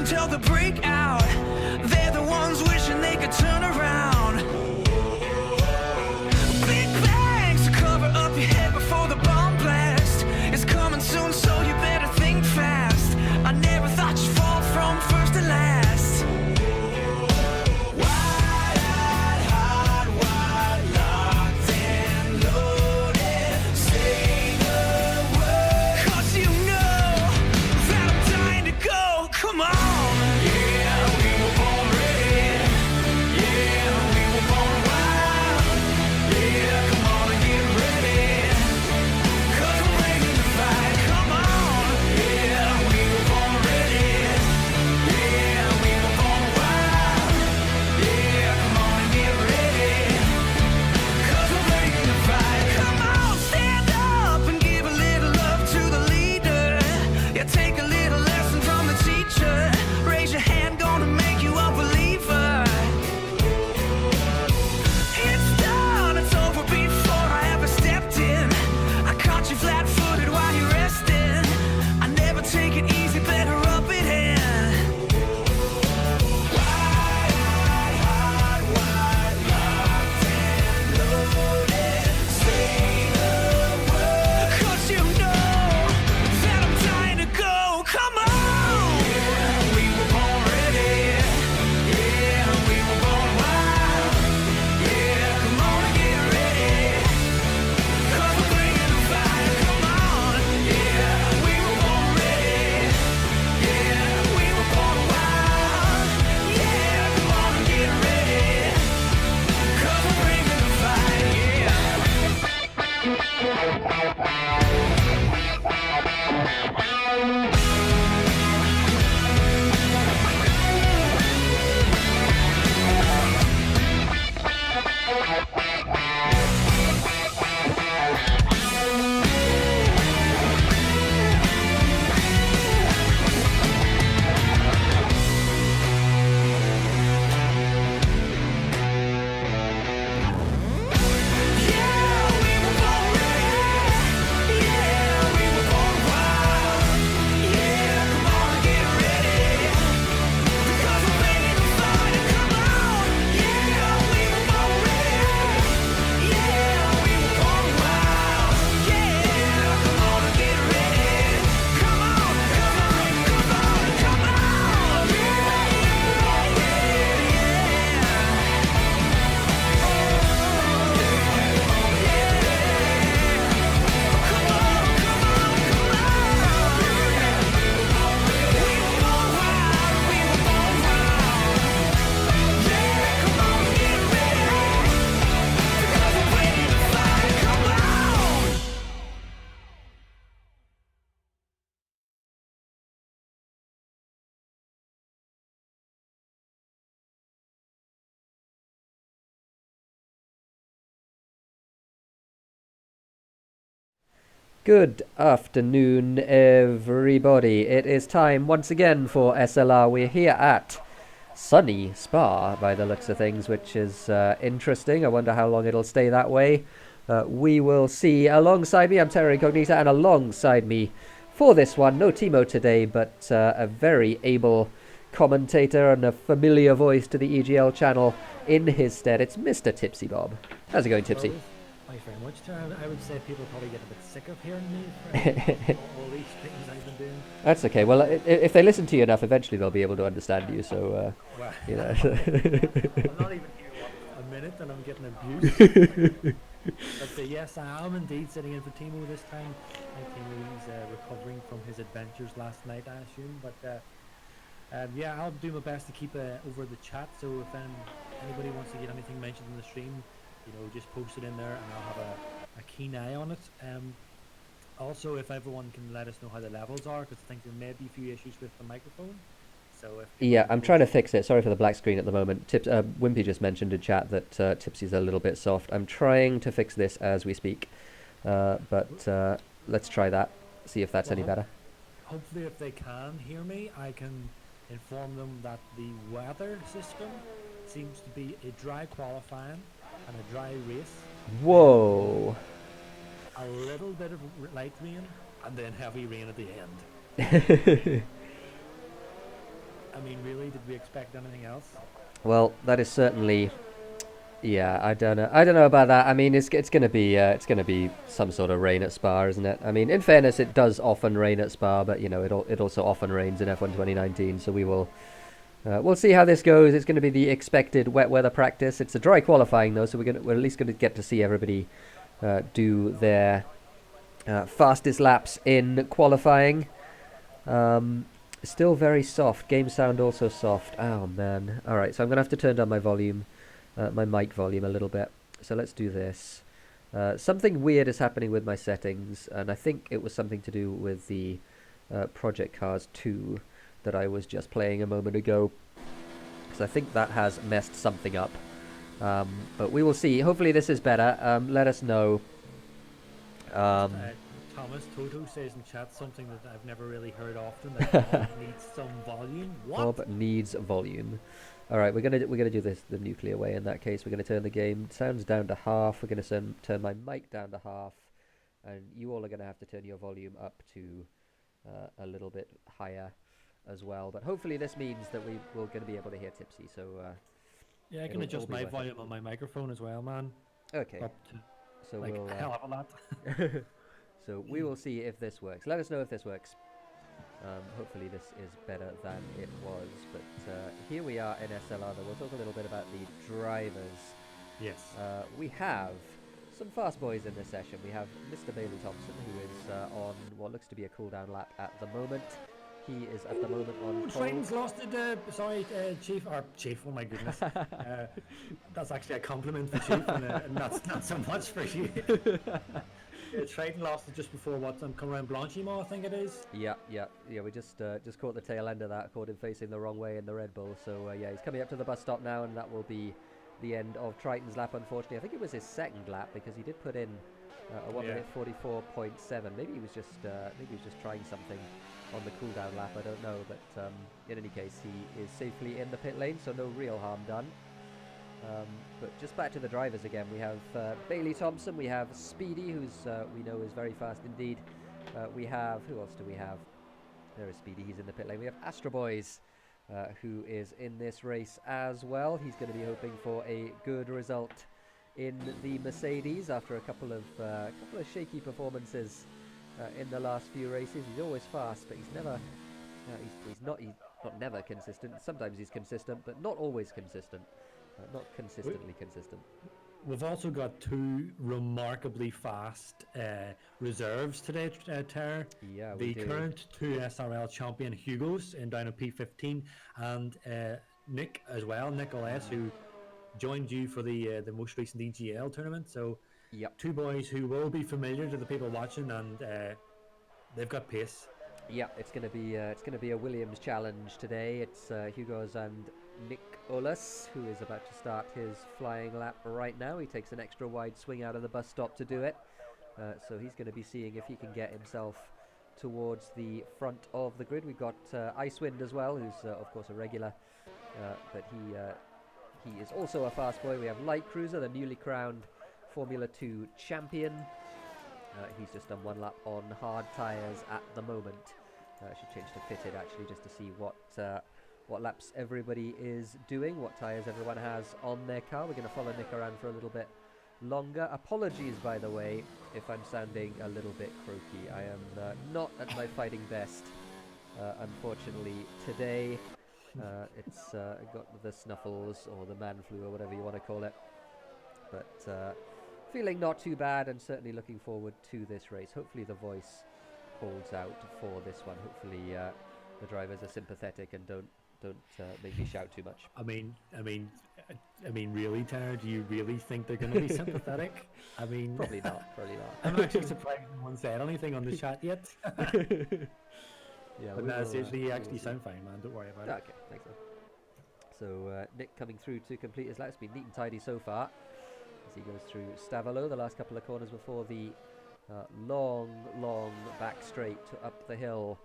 until the break out. They're the ones wishing they could turn around. Big bangs to cover up your head before the bomb blast is coming soon, so you better think fast. I never thought you'd fall from first to last. Wide-eyed, hot, wide, locked and loaded. Say the word, 'cause you know that I'm dying to go. Come on. Yeah, we were born ready. Yeah, we were born wild. Yeah, come on and get ready, 'cause we're ready to fight. Come on. Yeah, we were born ready. Yeah, we were born wild. Yeah, come on and get ready, 'cause we're ready to fight. Come on, stand up and give a little love to the leader. Yeah, take a little lesson from the teacher. Raise your hand, gonna make you a believer. It's done, it's over before I ever stepped in. I caught you flat-footed while you're resting. I never take it easy, better rub it in. Wide-eyed, hot, wide, locked and loaded. Say the word, 'cause you know that I'm dying to go. Come on. Yeah, we were born ready. Yeah, we were born wild. Yeah, come on and get ready, 'cause we're bringing the fire. Come on. Yeah, we were born ready. Yeah, we were born wild. Yeah, come on and get ready, 'cause we're bringing the fire. Yeah. Yeah, we were born ready. Yeah, we were born wild. Yeah, come on and get ready, 'cause we're ready to fight. Come on. Yeah, we were born ready. Yeah, we were born wild. Yeah, come on and get ready. Come on, come on, come on, come on. Yeah, we were born ready. Good afternoon, everybody. It is time once again for SLR. We're here at sunny Spa, by the looks of things, which is interesting. I wonder how long it'll stay that way. We will see. Alongside me, I'm Incognita, and alongside me for this one, no Thimo today, but a very able commentator and a familiar voice to the EGL channel in his stead. It's Mr. TipsyBob. How's it going, Tipsy? Thanks very much, Tara. I would say people probably get a bit sick of hearing me for all these things I've been doing. That's okay. Well, if they listen to you enough, eventually they'll be able to understand you. So, Well, you know. I'm not even here a minute and I'm getting abused. But yes, I am indeed sitting in for Thimo this time. I think Thimo's recovering from his adventures last night, I assume. But yeah, I'll do my best to keep over the chat. So if anybody wants to get anything mentioned in the stream, you know, just post it in there and I'll have a keen eye on it. Also, if everyone can let us know how the levels are, because I think there may be a few issues with the microphone. So if Yeah, I'm trying to fix it. Sorry for the black screen at the moment. Wimpy just mentioned in chat that Tipsy's a little bit soft. I'm trying to fix this as we speak. But let's try that, see if that's any better. Hopefully if they can hear me, I can inform them that the weather system seems to be a dry qualifying and a dry race. Whoa. A little bit of light rain and then heavy rain at the end. I mean, really, did we expect anything else? Well, that is certainly. Yeah, I don't know. I don't know about that. I mean, it's gonna be some sort of rain at Spa, isn't it? I mean, in fairness, it does often rain at Spa, but you know, it also often rains in F1 2019. So we'll see how this goes. It's going to be the expected wet weather practice. It's a dry qualifying though, so we're at least going to get to see everybody do their fastest laps in qualifying. Still very soft. Game sound also soft. Oh man. All right, so I'm gonna have to turn down my volume, my mic volume a little bit. So let's do this. Something weird is happening with my settings, and I think it was something to do with the Project Cars 2 that I was just playing a moment ago. Because I think that has messed something up. But we will see. Hopefully this is better. Let us know. Thomas Toto says in chat something that I've never really heard often, that Bob needs some volume. What? Bob needs volume. All right, we're gonna do this the nuclear way. In that case, we're gonna turn the game sounds down to half. We're gonna turn my mic down to half, and you all are gonna have to turn your volume up to a little bit higher as well. But hopefully, this means that we're gonna be able to hear Tipsy. So yeah, I can adjust my volume on my microphone as well, man. okay. Up to, So like, we'll hell of a lot. so we will see if this works. Let us know if this works. Hopefully this is better than it was. But here we are in SLR. We'll talk a little bit about the drivers. Yes. We have some fast boys in this session. We have Mr. Bailey Thompson, who is on what looks to be a cooldown lap at the moment. He is at the moment on pole. Triton's lost it. Sorry, Chief. Or Chief, oh my goodness. That's actually a compliment for Chief, and not so much for you. Triton lost it just before come around Blanchimont, I think it is. Yeah. We just caught the tail end of that. Caught him facing the wrong way in the Red Bull. So yeah, he's coming up to the bus stop now, and that will be the end of Triton's lap. Unfortunately, I think it was his second lap because he did put in a 1 minute 44.7. Maybe he was just trying something on the cooldown lap. I don't know, but in any case, he is safely in the pit lane, so no real harm done. But just back to the drivers again, we have Bailey Thompson, we have Speedy, who's we know is very fast indeed. We have, who else do we have? There is Speedy, he's in the pit lane. We have Astro Boys, who is in this race as well. He's going to be hoping for a good result in the Mercedes after a couple of shaky performances in the last few races. He's always fast, but he's never, he's not never consistent. Sometimes he's consistent, but not always consistent. Not consistently consistent. We've also got two remarkably fast reserves today, Ter. Yeah, we do. The current 2 SRL champion Hugo's in down at P15, and Nick as well, Nicholas, who joined you for the most recent EGL tournament. So yep. Two boys who will be familiar to the people watching, and they've got pace. Yeah, it's gonna be a Williams challenge today. It's Hugo's and Nick Olas, who is about to start his flying lap right now. He takes an extra wide swing out of the bus stop to do it. So he's going to be seeing if he can get himself towards the front of the grid. We've got Icewind as well, who's of course a regular, but he is also a fast boy. We have Light Cruiser, the newly crowned Formula 2 champion. He's just done one lap on hard tyres at the moment. I should change to fitted actually, just to see what laps everybody is doing, what tyres everyone has on their car. We're going to follow Nick around for a little bit longer. Apologies, by the way, if I'm sounding a little bit croaky. I am not at my fighting best, unfortunately, today. It's got the snuffles or the man flu or whatever you want to call it. But feeling not too bad, and certainly looking forward to this race. Hopefully the voice holds out for this one. Hopefully the drivers are sympathetic and don't make me shout too much. I mean, really, Tara, do you really think they're going to be sympathetic? I mean, probably not. I'm actually surprised no one said anything on the chat yet. Yeah, but no, seriously, you actually sound fine, man. Don't worry about it. Okay, thanks, man. So Nick coming through to complete his lap. It's been neat and tidy so far as he goes through Stavolo, the last couple of corners before the long back straight to up the hill.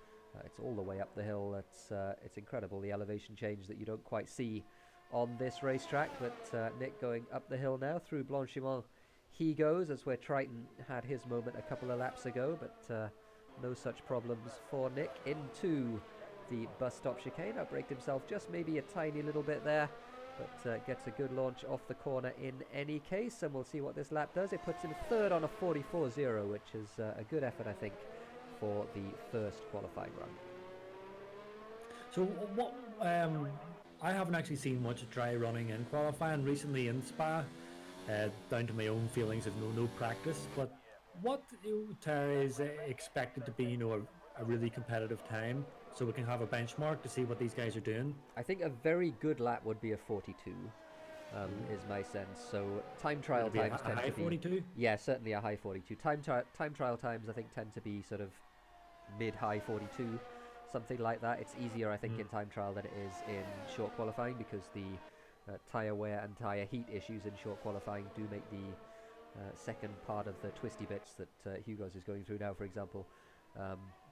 It's all the way up the hill. It's incredible, the elevation change that you don't quite see on this racetrack. But Nick going up the hill now through Blanchimont. He goes. That's where Triton had his moment a couple of laps ago, but no such problems for Nick. Into the bus stop chicane. Outbraked himself just maybe a tiny little bit there, but gets a good launch off the corner in any case, and we'll see what this lap does. It puts him third on a 44.0, which is a good effort, I think, for the first qualifying run. So what? I haven't actually seen much dry running in qualifying recently in Spa, down to my own feelings of no practice. But what Tara is expected to be, a really competitive time, so we can have a benchmark to see what these guys are doing. I think a very good lap would be a 42. Is my sense. So time trial times tend to be 42. Yeah, certainly a high 42. Time trial times I think tend to be sort of mid-high 42, something like that. It's easier, I think, in time trial than it is in short qualifying, because the tyre wear and tyre heat issues in short qualifying do make the second part of the twisty bits that Hugo's is going through now, for example,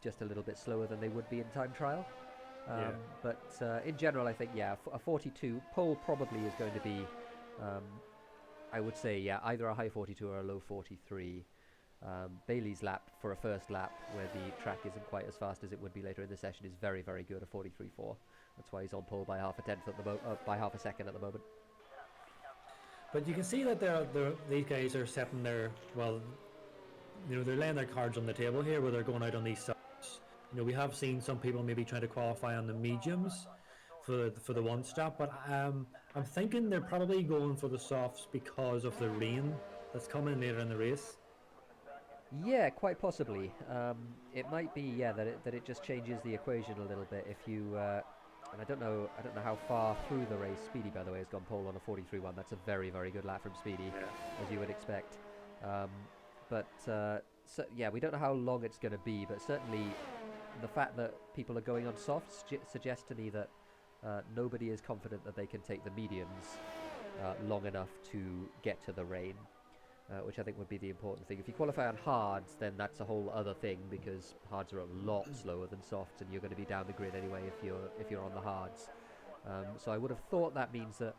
just a little bit slower than they would be in time trial. But in general, I think, a 42 pole probably is going to be, I would say, either a high 42 or a low 43. Bailey's lap for a first lap, where the track isn't quite as fast as it would be later in the session, is very, very good, a 43.4. That's why he's on pole by half a tenth at the by half a second at the moment. But you can see that these guys are setting their, they're laying their cards on the table here, where they're going out on these softs. We have seen some people maybe trying to qualify on the mediums for the one stop, but I'm thinking they're probably going for the softs because of the rain that's coming later in the race. Yeah, quite possibly. It might be, that it just changes the equation a little bit. If you and I don't know how far through the race Speedy, by the way, has gone pole on a 43.1. That's a very, very good lap from Speedy, as you would expect. We don't know how long it's going to be, but certainly the fact that people are going on softs suggests to me that nobody is confident that they can take the mediums long enough to get to the rain. Which I think would be the important thing. If you qualify on hards, then that's a whole other thing, because hards are a lot slower than softs, and you're going to be down the grid anyway if you're on the hards. So I would have thought that means that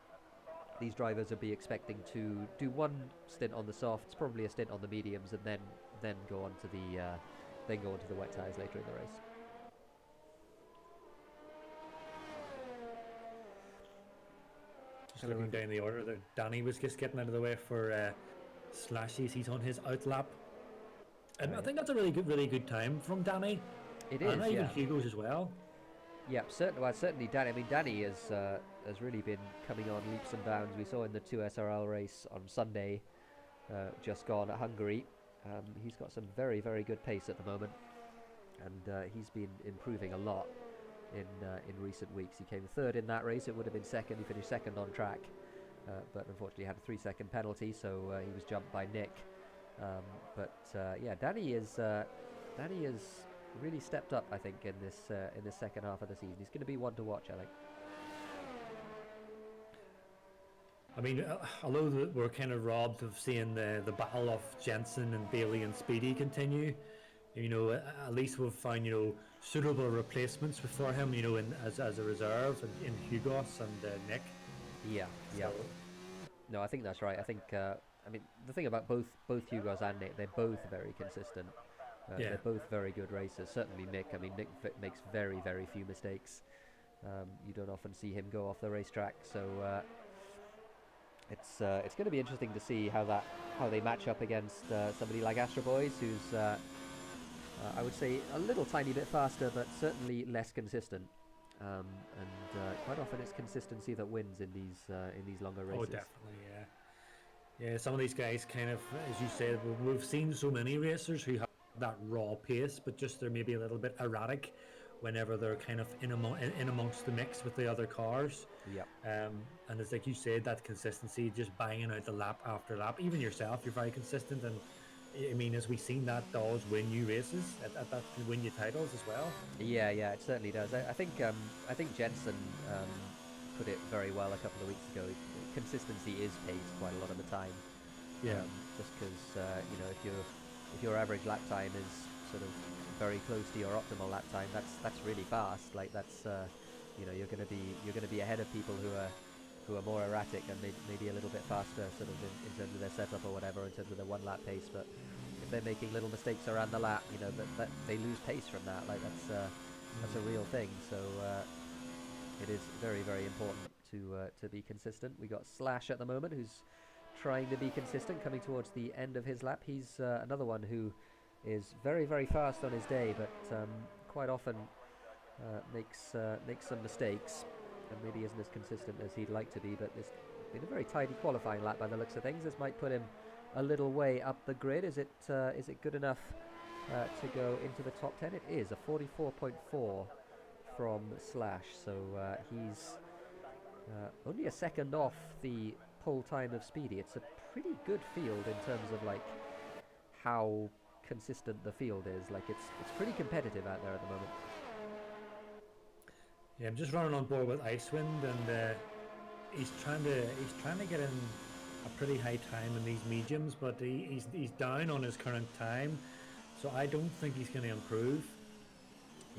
these drivers would be expecting to do one stint on the softs, probably a stint on the mediums, and then go on to the wet tyres later in the race. Just looking down the order there, Danny was just getting out of the way for Slashies. He's on his outlap, and I think that's a really good time from Danny. It is, and even Hugo's as well. Yeah, certainly Danny. I mean, Danny has really been coming on leaps and bounds. We saw in the 2 SRL race on Sunday, just gone at Hungary. He's got some very, very good pace at the moment, and he's been improving a lot in recent weeks. He came third in that race. It would have been second. He finished second on track. But unfortunately had a 3-second penalty, so he was jumped by Nick. Danny has really stepped up, I think, in this second half of the season. He's going to be one to watch, I think. I mean, although we're kind of robbed of seeing the battle of Jensen and Bailey and Speedy continue, at least we've found suitable replacements for him, as a reserve in Hugos and Nick. Yeah. No, I think that's right. I think, the thing about both Hugos and Nick, they're both very consistent. They're both very good racers. Certainly Nick. I mean, Nick makes very, very few mistakes. You don't often see him go off the racetrack. So it's going to be interesting to see how they match up against somebody like Astro Boys, who's I would say a little tiny bit faster, but certainly less consistent. And quite often it's consistency that wins in these longer races. Oh, definitely, yeah. Some of these guys kind of, as you said, we've seen so many racers who have that raw pace, but just they're maybe a little bit erratic whenever they're kind of in amongst the mix with the other cars. Yep. And it's like you said, that consistency, just banging out the lap after lap. Even yourself, you're very consistent, and I mean, as we've seen, that does win you races. That can win you titles as well. Yeah, it certainly does. I think Jensen put it very well a couple of weeks ago. Consistency is pace quite a lot of the time. Yeah. Just because if your average lap time is sort of very close to your optimal lap time, that's really fast. Like that's you're going to be ahead of people who are more erratic and maybe a little bit faster, sort of in terms of their setup or whatever, in terms of their one lap pace. But if they're making little mistakes around the lap, that they lose pace from that. Like that's That's a real thing. So it is very, very important to be consistent. We got Slash at the moment, who's trying to be consistent, coming towards the end of his lap. He's another one who is very, very fast on his day, but quite often makes some mistakes, and maybe isn't as consistent as he'd like to be. But it's been a very tidy qualifying lap by the looks of things. This might put him a little way up the grid. Is it good enough to go into the top 10? It is a 44.4 from Slash, so he's only a second off the pole time of Speedy. It's a pretty good field in terms of like how consistent the field is. Like it's pretty competitive out there at the moment. Yeah, I'm just running on board with Icewind, and he's trying to get in a pretty high time in these mediums, but he's down on his current time, so I don't think he's going to improve.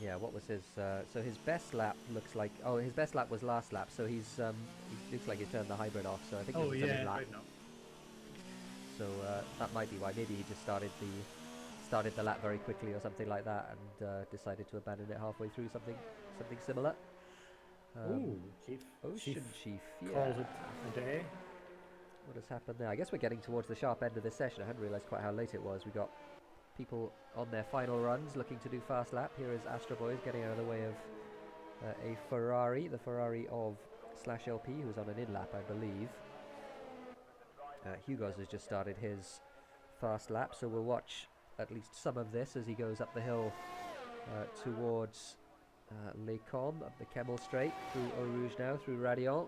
Yeah, what was his so his best lap looks like, oh, his best lap was last lap, so he looks like he turned the hybrid off, so I think this is a mid lap. Right now. So that might be why. Maybe he just started the lap very quickly or something like that, and decided to abandon it halfway through, something similar. Chief. OceanChief, yeah. Calls it a day. What has happened there? I guess we're getting towards the sharp end of this session. I hadn't realised quite how late it was. We got people on their final runs looking to do fast lap. Here is Astro Boys getting out of the way of a Ferrari, the Ferrari of Slash LP, who's on an in lap, I believe. Hugo's has just started his fast lap, so we'll watch at least some of this as he goes up the hill towards Les Combes, up the Kemmel Straight, through Eau Rouge now, through Radiant.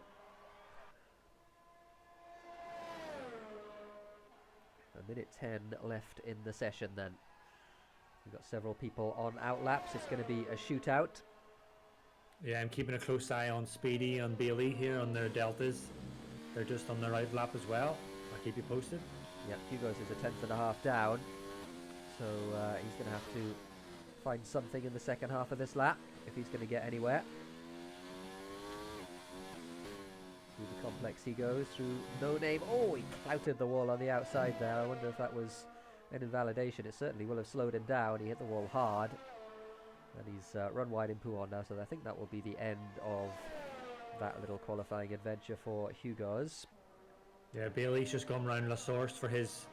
A minute 10 left in the session then. We've got several people on outlaps. It's going to be a shootout. Yeah, I'm keeping a close eye on Speedy and Bailey here on their deltas. They're just on their right lap as well. I'll keep you posted. Yeah, Hugo's is a tenth and a half down, so he's going to have to find something in the second half of this lap if he's going to get anywhere. Through the complex he goes, through No Name. Oh, he clouted the wall on the outside there. I wonder if that was an invalidation. It certainly will have slowed him down. He hit the wall hard, and he's run wide in Pouhon now, so I think that will be the end of that little qualifying adventure for Hugo's. Yeah, Bailey's just gone round La Source for his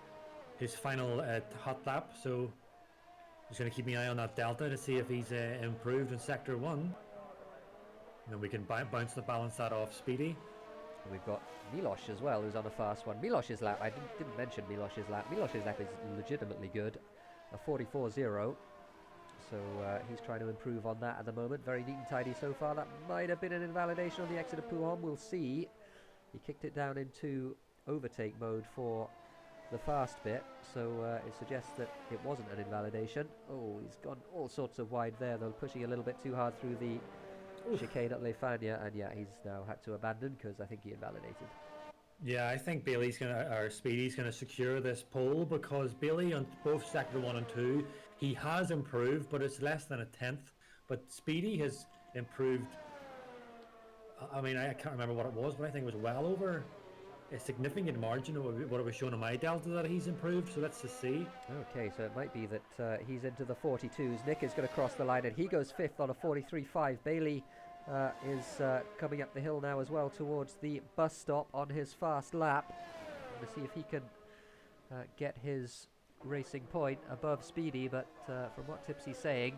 final hot lap, so just going to keep my eye on that delta to see if he's improved in Sector 1. And then we can balance that off Speedy. And we've got Milosh as well, who's on a fast one. Milosh's lap, I didn't mention Milosh's lap. Milosh's lap is legitimately good, a 44.0. So he's trying to improve on that at the moment. Very neat and tidy so far. That might have been an invalidation on the exit of Pouhon. We'll see. He kicked it down into overtake mode for the fast bit, so it suggests that it wasn't an invalidation. Oh, he's gone all sorts of wide there, though, pushing a little bit too hard through the chicane at Les Fagnes, and yeah, he's now had to abandon because I think he invalidated. Yeah, I think Speedy's gonna secure this pole, because Bailey on both Sector 1 and 2, he has improved, but it's less than a tenth. But Speedy has improved. I mean, I can't remember what it was, but I think it was well over a significant margin of what it was shown on my delta that he's improved. So let's just see. Okay, so it might be that he's into the 42s. Nick is going to cross the line, and he goes fifth on a 43.5. Bailey is coming up the hill now as well towards the bus stop on his fast lap. To see if he can get his racing point above Speedy, but from what Tipsy's saying,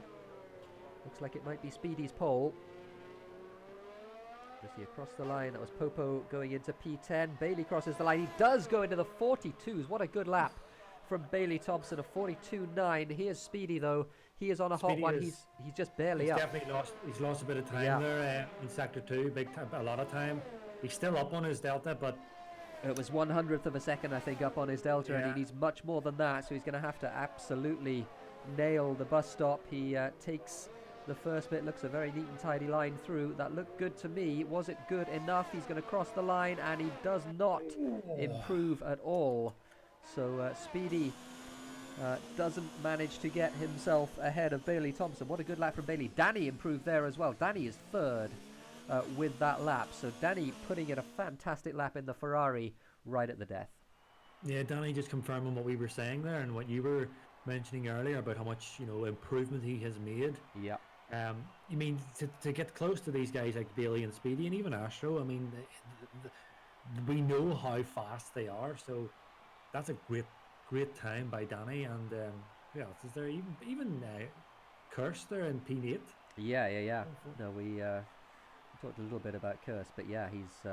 looks like it might be Speedy's pole. To see across the line, that was Popo going into P10. Bailey crosses the line. He does go into the 42s. What a good lap from Bailey Thompson, a 42.9. Here's Speedy though. He is on a hot one. He's just barely up. He's lost a bit of time there in Sector 2, a lot of time. He's still up on his delta, but it was 100th of a second, I think, up on his delta, and he needs much more than that. So he's going to have to absolutely nail the bus stop. He takes the first bit. Looks a very neat and tidy line through. That looked good to me. Was it good enough? He's going to cross the line, and he does not improve at all. So Speedy doesn't manage to get himself ahead of Bailey Thompson. What a good lap from Bailey. Danny improved there as well. Danny is third with that lap. So Danny putting in a fantastic lap in the Ferrari right at the death. Yeah, Danny just confirming what we were saying there and what you were mentioning earlier about how much improvement he has made. Yeah. You mean to get close to these guys like Bailey and Speedy and even Astro? I mean, we know how fast they are, so that's a great time by Danny. And who else is there? Even Curse there in P8. Yeah. Oh, No, we talked a little bit about Curse, but yeah, he's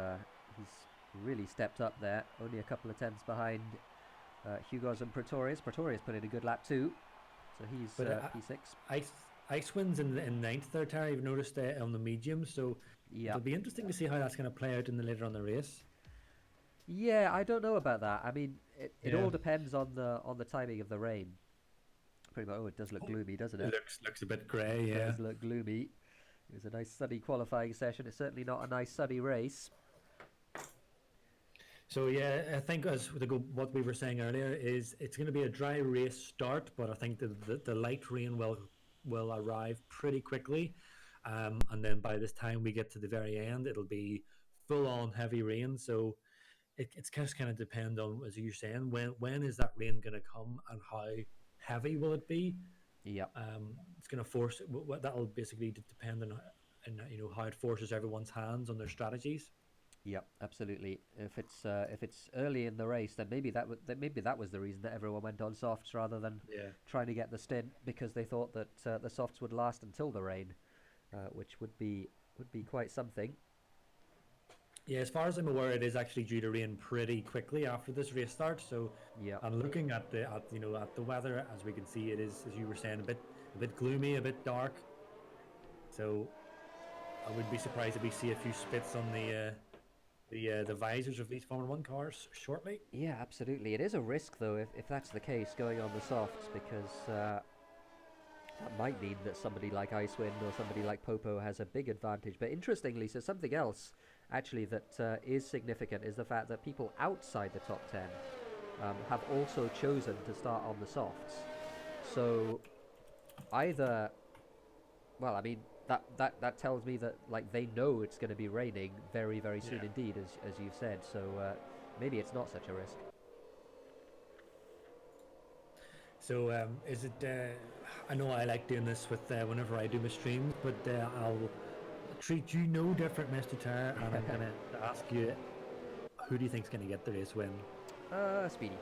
really stepped up there. Only a couple of tenths behind Hugo's and Pretorius. Pretorius put in a good lap too, so he's But P6. Icewind's in ninth there, Terry. You've noticed on the medium, so Yeah. it'll be interesting to see how that's going to play out in the later on the race. Yeah, I don't know about that. I mean, it all Yeah, depends on the timing of the rain. Pretty much. Oh, it does look gloomy, doesn't it it? looks a bit grey. It does Yeah. look gloomy. It was a nice sunny qualifying session. It's certainly not a nice sunny race. So yeah, I think what we were saying earlier is it's going to be a dry race start, but I think the light rain will arrive pretty quickly, and then by this time we get to the very end, it'll be full on heavy rain. So it's just kind of depend on, as you're saying, when is that rain going to come and how heavy will it be? Yep. It's going to force that'll basically depend on how it forces everyone's hands on their strategies. Yep, absolutely. If it's early in the race, then maybe that was the reason that everyone went on softs rather than Yeah. trying to get the stint, because they thought that the softs would last until the rain, which would be quite something. Yeah, as far as I'm aware, it is actually due to rain pretty quickly after this race starts. So, Yeah, and looking at the weather, as we can see, it is, as you were saying, a bit gloomy, a bit dark. So I would be surprised if we see a few spits on the visors of these Formula One cars shortly. yeah, absolutely. It is a risk though, if that's the case, going on the softs, because that might mean that somebody like Icewind or somebody like Popo has a big advantage. But interestingly, so something else actually that is significant is the fact that people outside the top 10 have also chosen to start on the softs. So either, well, I mean, that tells me that like they know it's going to be raining very, very soon Yeah. indeed, as you've said. So maybe it's not such a risk. So is it? I know I like doing this with whenever I do my streams, but I'll treat you no different, Mr. Tara, and I'm gonna ask you, who do you think's gonna get the race win? Speedy.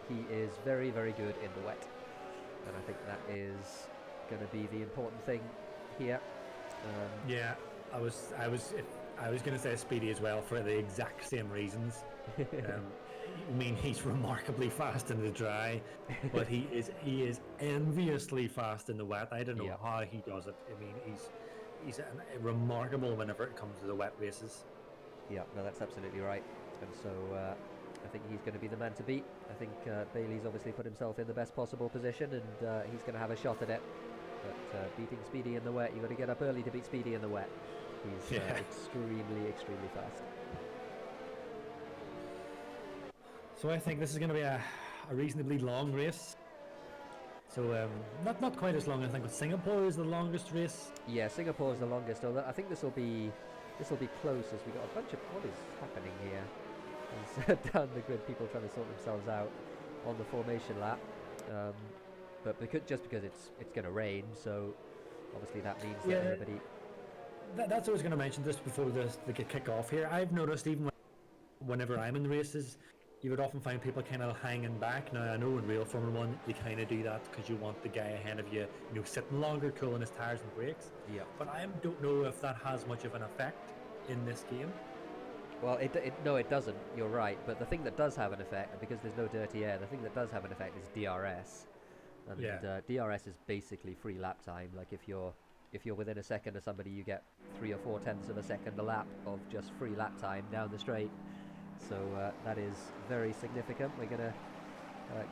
He is very, very good in the wet, and I think that is going to be the important thing here. Yeah, I was going to say Speedy as well for the exact same reasons. I mean, he's remarkably fast in the dry, but he is enviously fast in the wet. I don't know Yeah. how he does it. I mean, he's remarkable whenever it comes to the wet races. Yeah, no, that's absolutely right. And so I think he's going to be the man to beat. I think Bailey's obviously put himself in the best possible position, and he's going to have a shot at it. But beating Speedy in the wet, you've got to get up early to beat Speedy in the wet. He's extremely, extremely fast. So I think this is going to be a reasonably long race. So not quite as long. I think Singapore is the longest race. Yeah, Singapore is the longest. Although I think this will be close, as we got a bunch of what is happening here. There's down the grid, people trying to sort themselves out on the formation lap. But because it's going to rain, so obviously that means that everybody. That's what I was going to mention just before the kick off here. I've noticed even whenever I'm in the races, you would often find people kind of hanging back. Now I know in real Formula One you kind of do that because you want the guy ahead of you, sitting longer, cooling his tires and brakes. Yeah. But I don't know if that has much of an effect in this game. Well, no, it doesn't. You're right. But the thing that does have an effect, because there's no dirty air, the thing that does have an effect is DRS. And DRS is basically free lap time. Like if you're within a second of somebody, you get 3 or 4 tenths of a second a lap of just free lap time down the straight. So that is very significant. We're going to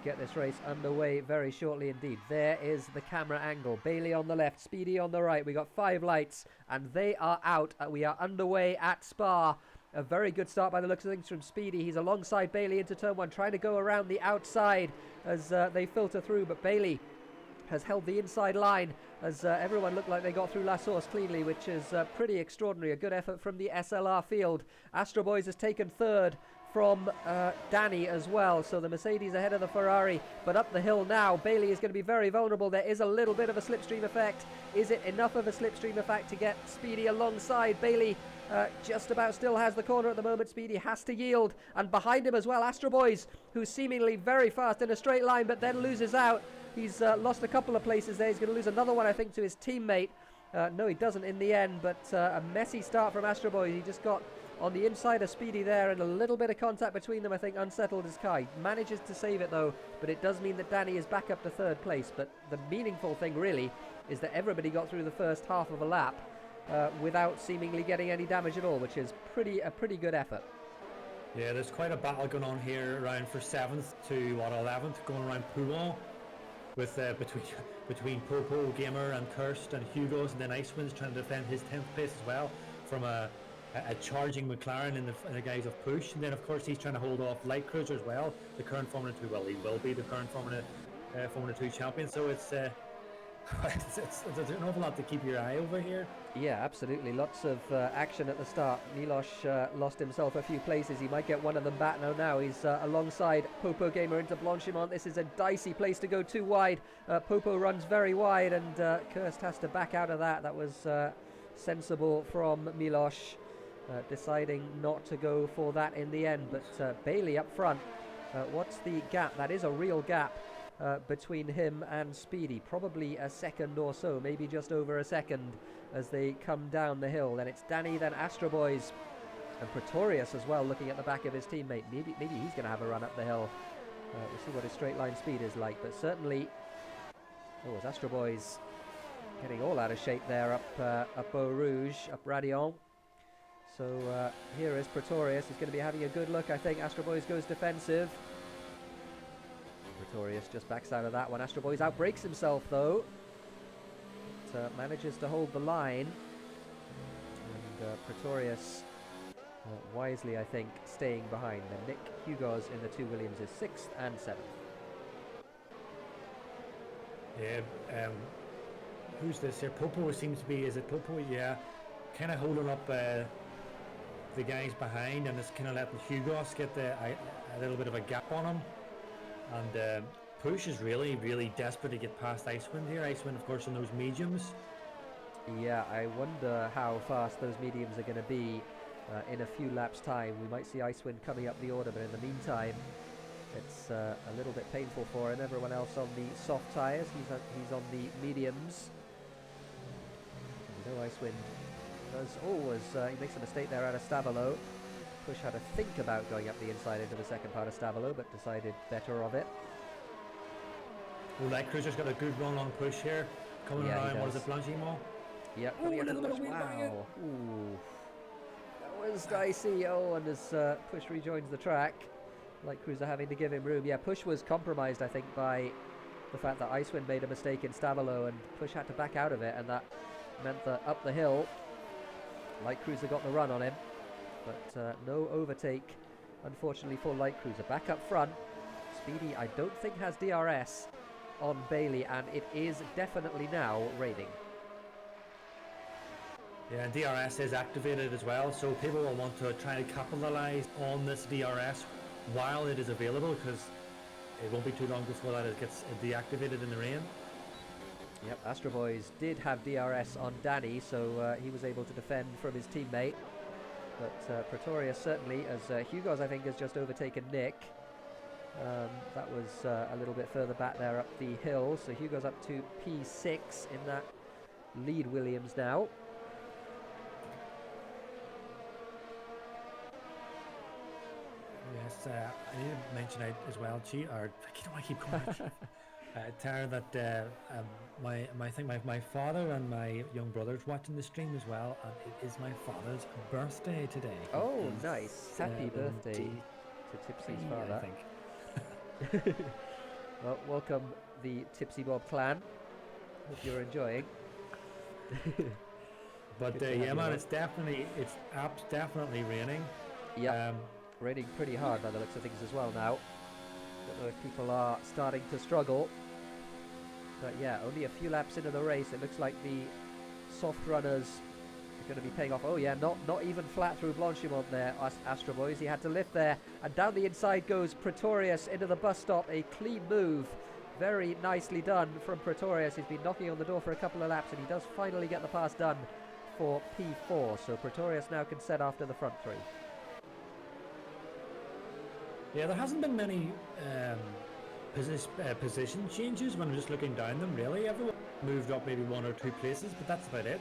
get this race underway very shortly indeed. There is the camera angle. Bailey on the left, Speedy on the right. We got 5 lights, and they are out. We are underway at Spa. A very good start by the looks of things from Speedy. He's alongside Bailey into turn 1, trying to go around the outside as they filter through, but Bailey has held the inside line as everyone looked like they got through La Source cleanly, which is pretty extraordinary. A good effort from the SLR field. Astro Boys has taken third. from Danny as well. So the Mercedes ahead of the Ferrari, but up the hill now. Bailey is going to be very vulnerable. There is a little bit of a slipstream effect. Is it enough of a slipstream effect to get Speedy alongside? Bailey just about still has the corner at the moment. Speedy has to yield, and behind him as well, Astro Boys, who's seemingly very fast in a straight line, but then loses out. He's lost a couple of places there. He's going to lose another one, I think, to his teammate. No, he doesn't in the end, but a messy start from Astro Boys. He just got on the inside of Speedy there, and a little bit of contact between them, I think, unsettled his car. He manages to save it though, but it does mean that Danny is back up to third place. But the meaningful thing really is that everybody got through the first half of a lap without seemingly getting any damage at all, which is a pretty good effort. Yeah, there's quite a battle going on here around for 7th to 11th, going around Poulon, with between Popo, Gamer and Kirst and Hugo's, and then Icewind's trying to defend his 10th place as well from a charging McLaren in the guise of push. And then of course he's trying to hold off Light Cruiser as well, the current Formula 2, well, he will be the current Formula 2 champion. So it's an awful lot to keep your eye over here. Yeah, absolutely. Lots of action at the start. Milos lost himself a few places. He might get one of them back now. He's alongside Popo Gamer into Blanchimont. This is a dicey place to go too wide. Popo runs very wide, and Kirst has to back out of that. That was sensible from Milos, deciding not to go for that in the end. But Bailey up front. What's the gap? That is a real gap between him and Speedy. Probably a second or so, maybe just over a second as they come down the hill. Then it's Danny, then Astro Boys, and Pretorius as well, looking at the back of his teammate. Maybe he's going to have a run up the hill. We'll see what his straight line speed is like, but certainly, it's Astro Boys getting all out of shape there up Beau Rouge, up Radion. So here is Pretorius. He's going to be having a good look, I think. Astro Boys goes defensive. Pretorius just backs out of that one. Astro Boys outbrakes himself though. But, manages to hold the line. And Pretorius wisely, I think, staying behind. Then Nick Hugos in the 2 Williams is 6th and 7th. Yeah, who's this here? Popo seems to be, is it Popo? Yeah, kind of holding up the guys behind, and it's kind of letting Hugos get a little bit of a gap on him. And Push is really desperate to get past Icewind here. Icewind, of course, on those mediums. Yeah, I wonder how fast those mediums are going to be in a few laps' time. We might see Icewind coming up the order, but in the meantime, it's a little bit painful for him. Everyone else on the soft tyres. He's on the mediums. You know, Icewind does always... he makes a mistake there out of Stavolo. Push had to think about going up the inside into the second part of Stavolo, but decided better of it. Oh, Light Cruiser's got a good run on Push here. Coming around, what is it, Blanchimont? Yep. Oh, a little bit of wind. Wow. Ooh. That was dicey. Oh, and as Push rejoins the track, Light Cruiser having to give him room. Yeah, Push was compromised, I think, by the fact that Icewind made a mistake in Stavolo, and Push had to back out of it, and that meant that up the hill, Light Cruiser got the run on him. But no overtake, unfortunately, for Light Cruiser. Back up front, Speedy, I don't think, has DRS on Bailey, and it is definitely now raining. Yeah, and DRS is activated as well, so people will want to try to capitalise on this DRS while it is available, because it won't be too long before that it gets deactivated in the rain. Yep, Astro Boys did have DRS on Danny, so he was able to defend from his teammate. But Pretorius certainly, as Hugos, I think, has just overtaken Nick. That was a little bit further back there up the hill. So Hugos up to P6 in that lead Williams now. Yes, I need to mention out as well, I keep calling Tara, that my father and my young brother's watching the stream as well, and it is my father's birthday today. Oh, nice! Happy birthday to Tipsy's father. I think. Well, welcome the TipsyBob clan. Hope you're enjoying. But yeah, man, it's definitely raining. Yeah, raining pretty hard by the looks of things as well now. Don't know if people are starting to struggle. But yeah, only a few laps into the race, it looks like the soft runners are going to be paying off. Oh yeah, not even flat through Blanchimont there, Astro Boys. He had to lift there, and down the inside goes Pretorius into the bus stop. A clean move. Very nicely done from Pretorius. He's been knocking on the door for a couple of laps, and he does finally get the pass done for P4. So Pretorius now can set after the front three. Yeah, there hasn't been many position changes when I'm just looking down them, really. Everyone moved up maybe 1 or 2 places, but that's about it.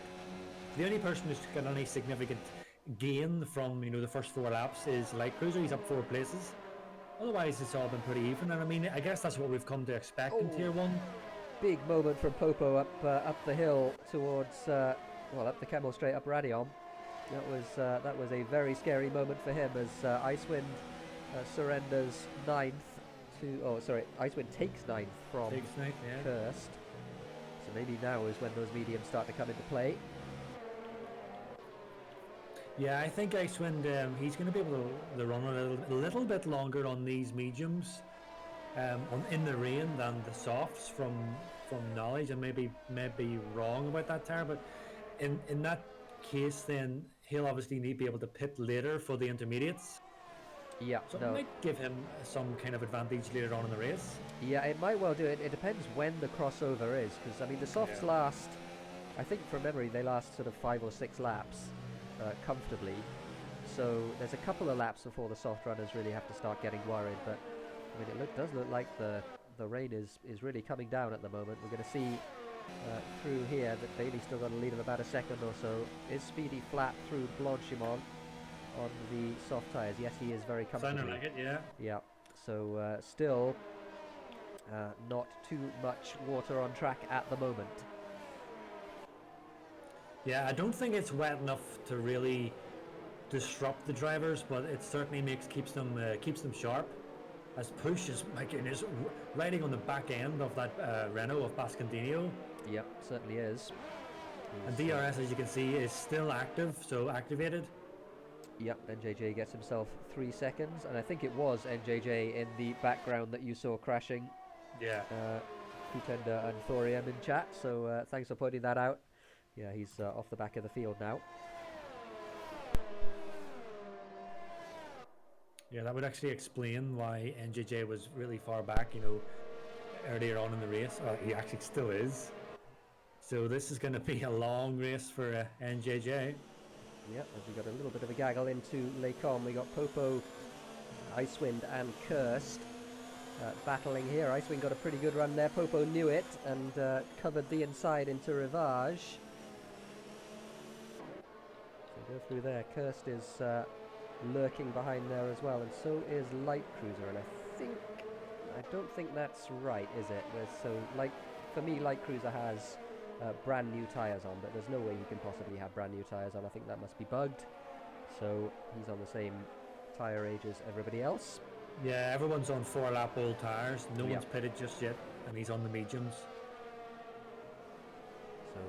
The only person who's got any significant gain from, the first 4 laps is Light Cruiser. He's up 4 places. Otherwise, it's all been pretty even, and I mean, I guess that's what we've come to expect in Tier 1. Big moment from Popo up the hill towards, up the Camel straight up Radion. That was a very scary moment for him as Icewind surrenders 9th to... Icewind takes 9th from Kirst. So maybe now is when those mediums start to come into play. Yeah, I think Icewind, he's going to be able to run a little bit longer on these mediums in the rain than the softs from knowledge. And maybe wrong about that tire, but in that case, then he'll obviously need to be able to pit later for the intermediates. Yeah, so it might give him some kind of advantage later on in the race. Yeah, it might well do it. It depends when the crossover is, because I mean the softs last, I think from memory they last sort of 5 or 6 laps comfortably. So there's a couple of laps before the soft runners really have to start getting worried. But I mean it does look like the rain is really coming down at the moment. We're going to see through here that Bailey's still got a lead of about a second or so. Is Speedy flat through Blanchimont on the soft tyres? Yes, he is very comfortable. Sounding like it, yeah. Yeah, so still not too much water on track at the moment. Yeah, I don't think it's wet enough to really disrupt the drivers, but it certainly keeps them sharp. As Push is, my goodness, riding on the back end of that Renault of Bascandino. Yep, certainly is. And DRS, as you can see, is still active, so activated. Yep, NJJ gets himself 3 seconds, and I think it was NJJ in the background that you saw crashing. Yeah. Kutenda and Thorium in chat, so thanks for pointing that out. Yeah, he's off the back of the field now. Yeah, that would actually explain why NJJ was really far back, earlier on in the race. Well, he actually still is. So this is going to be a long race for NJJ. Yep, as we got a little bit of a gaggle into Lecom. We got Popo, Icewind and Kirst battling here. Icewind got a pretty good run there. Popo knew it and covered the inside into Rivage. So go through there. Kirst is lurking behind there as well, and so is Light Cruiser. And I don't think that's right, is it? For me, Light Cruiser has brand new tyres on, but there's no way he can possibly have brand new tyres on. I think that must be bugged. So he's on the same tyre age as everybody else. Yeah, everyone's on 4-lap old tyres. No one's pitted just yet, and he's on the mediums. So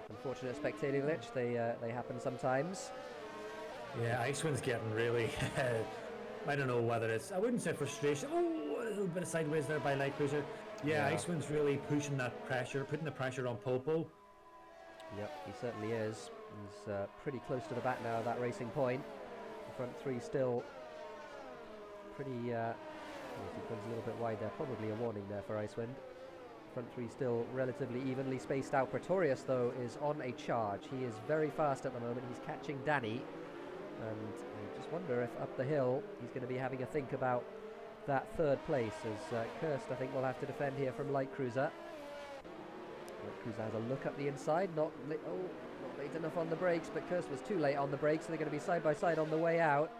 unfortunate spectating glitch. They happen sometimes. Yeah, Icewind's getting really I don't know whether it's, I wouldn't say frustration. Oh, a little bit of sideways there by Light Cruiser. Yeah, Icewind's really pushing that pressure, putting the pressure on Popo. Yep, he certainly is. He's pretty close to the back now, that racing point. The front three still pretty... if he comes a little bit wide there, probably a warning there for Icewind. Front three still relatively evenly spaced out. Pretorius, though, is on a charge. He is very fast at the moment. He's catching Danny. And I just wonder if up the hill he's going to be having a think about that third place, as Kirst, I think, will have to defend here from Light Cruiser. Light Cruiser has a look up the inside, not late enough on the brakes, but Kirst was too late on the brakes, so they're going to be side by side on the way out.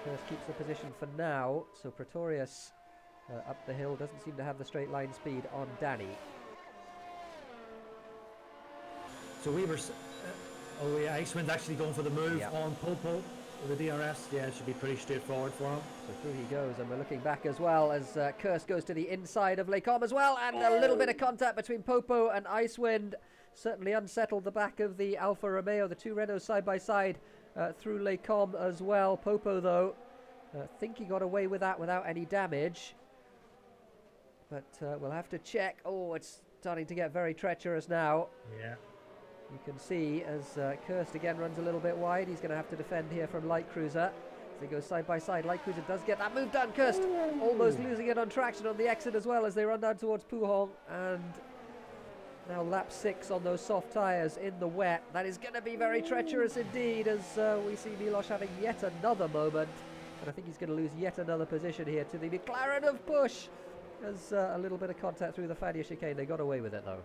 Kirst keeps the position for now, so Pretorius up the hill doesn't seem to have the straight line speed on Danny. So Weaver's... oh yeah, Icewind's actually going for the move on Popo with the DRS. Yeah, it should be pretty straightforward for him. So through he goes, and we're looking back as well as Kirst goes to the inside of Lecom as well, and a little bit of contact between Popo and Icewind certainly unsettled the back of the Alfa Romeo. The two Renaults side by side through Lecom as well. Popo, though, think he got away with that without any damage, but we'll have to check. Oh, it's starting to get very treacherous now. Yeah. You can see as Kirst again runs a little bit wide, he's going to have to defend here from Light Cruiser. As they go side by side, Light Cruiser does get that move done. Kirst almost losing it on traction on the exit as well as they run down towards Puhong. And now lap 6 on those soft tyres in the wet. That is going to be very treacherous indeed as we see Milos having yet another moment. And I think he's going to lose yet another position here to the McLaren of Push. There's a little bit of contact through the Fadia chicane. They got away with it though.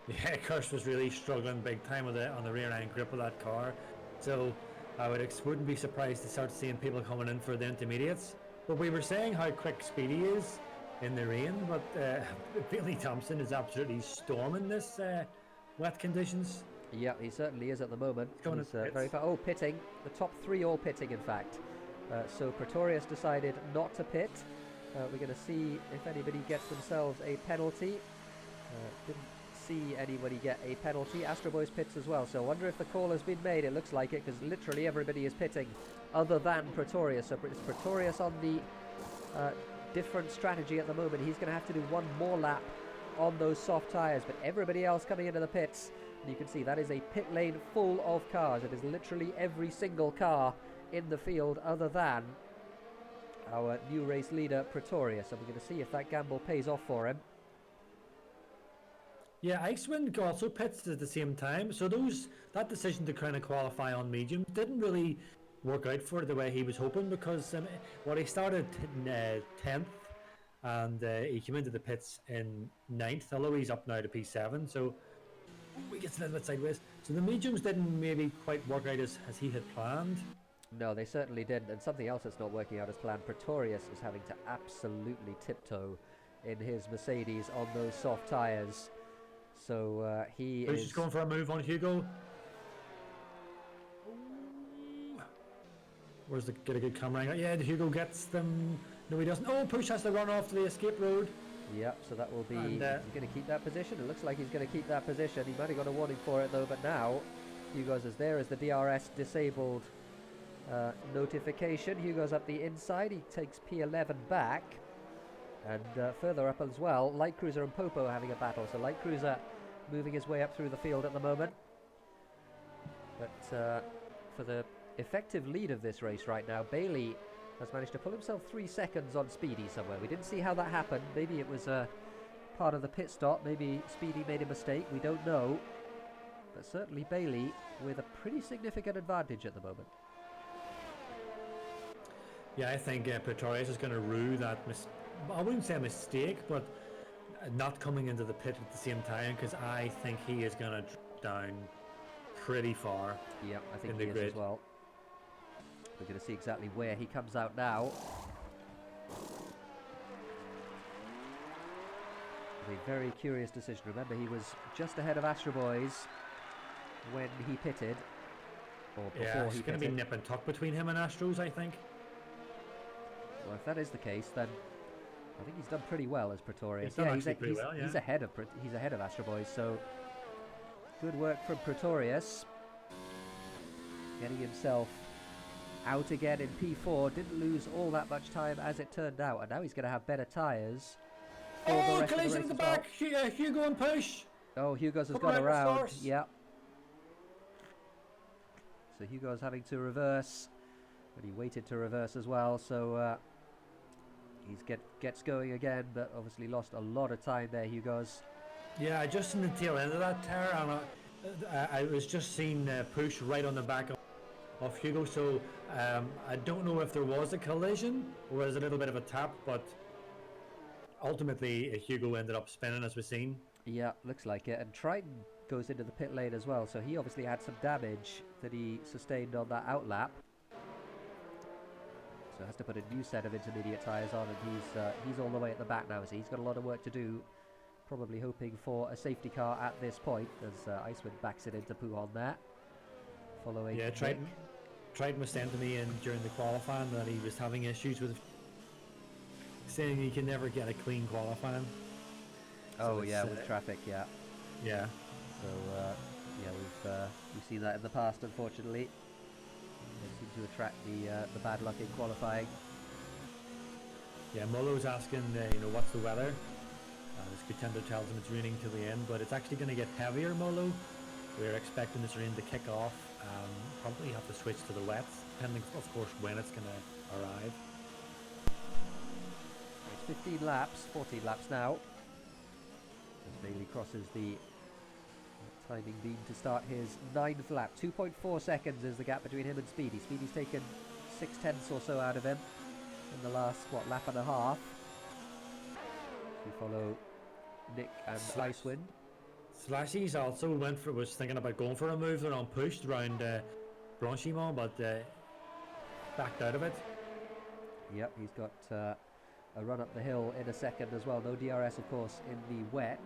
Yeah, Kirst was really struggling big time with on the rear end grip of that car. So I wouldn't be surprised to start seeing people coming in for the intermediates. But we were saying how quick Speedy is in the rain, but Billy Thompson is absolutely storming this wet conditions. Yeah, he certainly is at the moment. He's very fast. Oh, pitting. The top 3 all pitting, in fact. So Pretorius decided not to pit. We're going to see if anybody gets themselves a penalty. Didn't see anybody get a penalty. Astro Boys pits as well, so I wonder if the call has been made. It looks like it, because literally everybody is pitting other than Pretorius. So it's Pretorius on the different strategy at the moment. He's going to have to do one more lap on those soft tyres, but everybody else coming into the pits, and you can see that is a pit lane full of cars. It is literally every single car in the field other than our new race leader Pretorius. So we're going to see if that gamble pays off for him. Yeah, Icewind also pits at the same time, so that decision to kind of qualify on medium didn't really work out for the way he was hoping, because he started 10th and he came into the pits in 9th, although he's up now to P7, so we get a little bit sideways. So the mediums didn't maybe quite work out as he had planned. No, they certainly didn't, and something else that's not working out as planned. Pretorius is having to absolutely tiptoe in his Mercedes on those soft tyres. So Who's just going for a move on Hugo? Where's get a good camera angle? Yeah, Hugo gets them. No, he doesn't. Oh, Push has to run off to the escape road. Yep, so that will be... he's going to keep that position. It looks like he's going to keep that position. He might have got a warning for it though, but now Hugo's is there as the DRS disabled notification. Hugo's up the inside. He takes P11 back. And further up as well, Light Cruiser and Popo having a battle. So Light Cruiser moving his way up through the field at the moment. But for the effective lead of this race right now, Bailey has managed to pull himself 3 seconds on Speedy somewhere. We didn't see how that happened. Maybe it was part of the pit stop. Maybe Speedy made a mistake. We don't know. But certainly Bailey with a pretty significant advantage at the moment. Yeah, I think Pretorius is going to rue that I wouldn't say a mistake, but not coming into the pit at the same time, because I think he is going to drop down pretty far. Yeah, I think he is as well. We're going to see exactly where he comes out now. A very curious decision. Remember, he was just ahead of Astro Boys when he pitted. Or before yeah, it's he going to be nip and tuck between him and Astros, I think. Well, if that is the case, then I think he's done pretty well as Pretorius. He's ahead of Astro Boys, so good work from Pretorius. Getting himself out again in P4. Didn't lose all that much time as it turned out, and now he's going to have better tyres. Oh, collision at the back! Hugo and Push! Oh, Hugo's has gone around. Yeah. So Hugo's having to reverse, but he waited to reverse as well, so he gets going again, but obviously lost a lot of time there, Hugo's. Yeah, just in the tail end of that tear, and I was just seeing Push right on the back of Hugo, so I don't know if there was a collision or was a little bit of a tap, but ultimately Hugo ended up spinning, as we've seen. Yeah, looks like it. And Triton goes into the pit lane as well, so he obviously had some damage that he sustained on that outlap. So has to put a new set of intermediate tyres on, and he's all the way at the back now, so he's got a lot of work to do. Probably hoping for a safety car at this point, as Icewind backs it into Puhon there. Following Triton was saying to me during the qualifying that he was having issues with, saying he can never get a clean qualifying. Oh yeah, with traffic, yeah. Yeah. So yeah, we've seen that in the past, unfortunately. They seem to attract the bad luck in qualifying. Yeah, Molo's asking, what's the weather? This contender tells him it's raining till the end, but it's actually going to get heavier, Molo. We're expecting this rain to kick off. Probably have to switch to the wets, depending, of course, when it's going to arrive. It's 15 laps, 14 laps now. As Bailey crosses the timing beam to start his 9th lap. 2.4 seconds is the gap between him and Speedy. Speedy's taken 6/10 or so out of him in the last, lap and a half. We follow Nick and Icewind. Slashy's also was thinking about going for a move around pushed around Blanchimont, but backed out of it. Yep, he's got a run up the hill in a second as well. No DRS, of course, in the wet,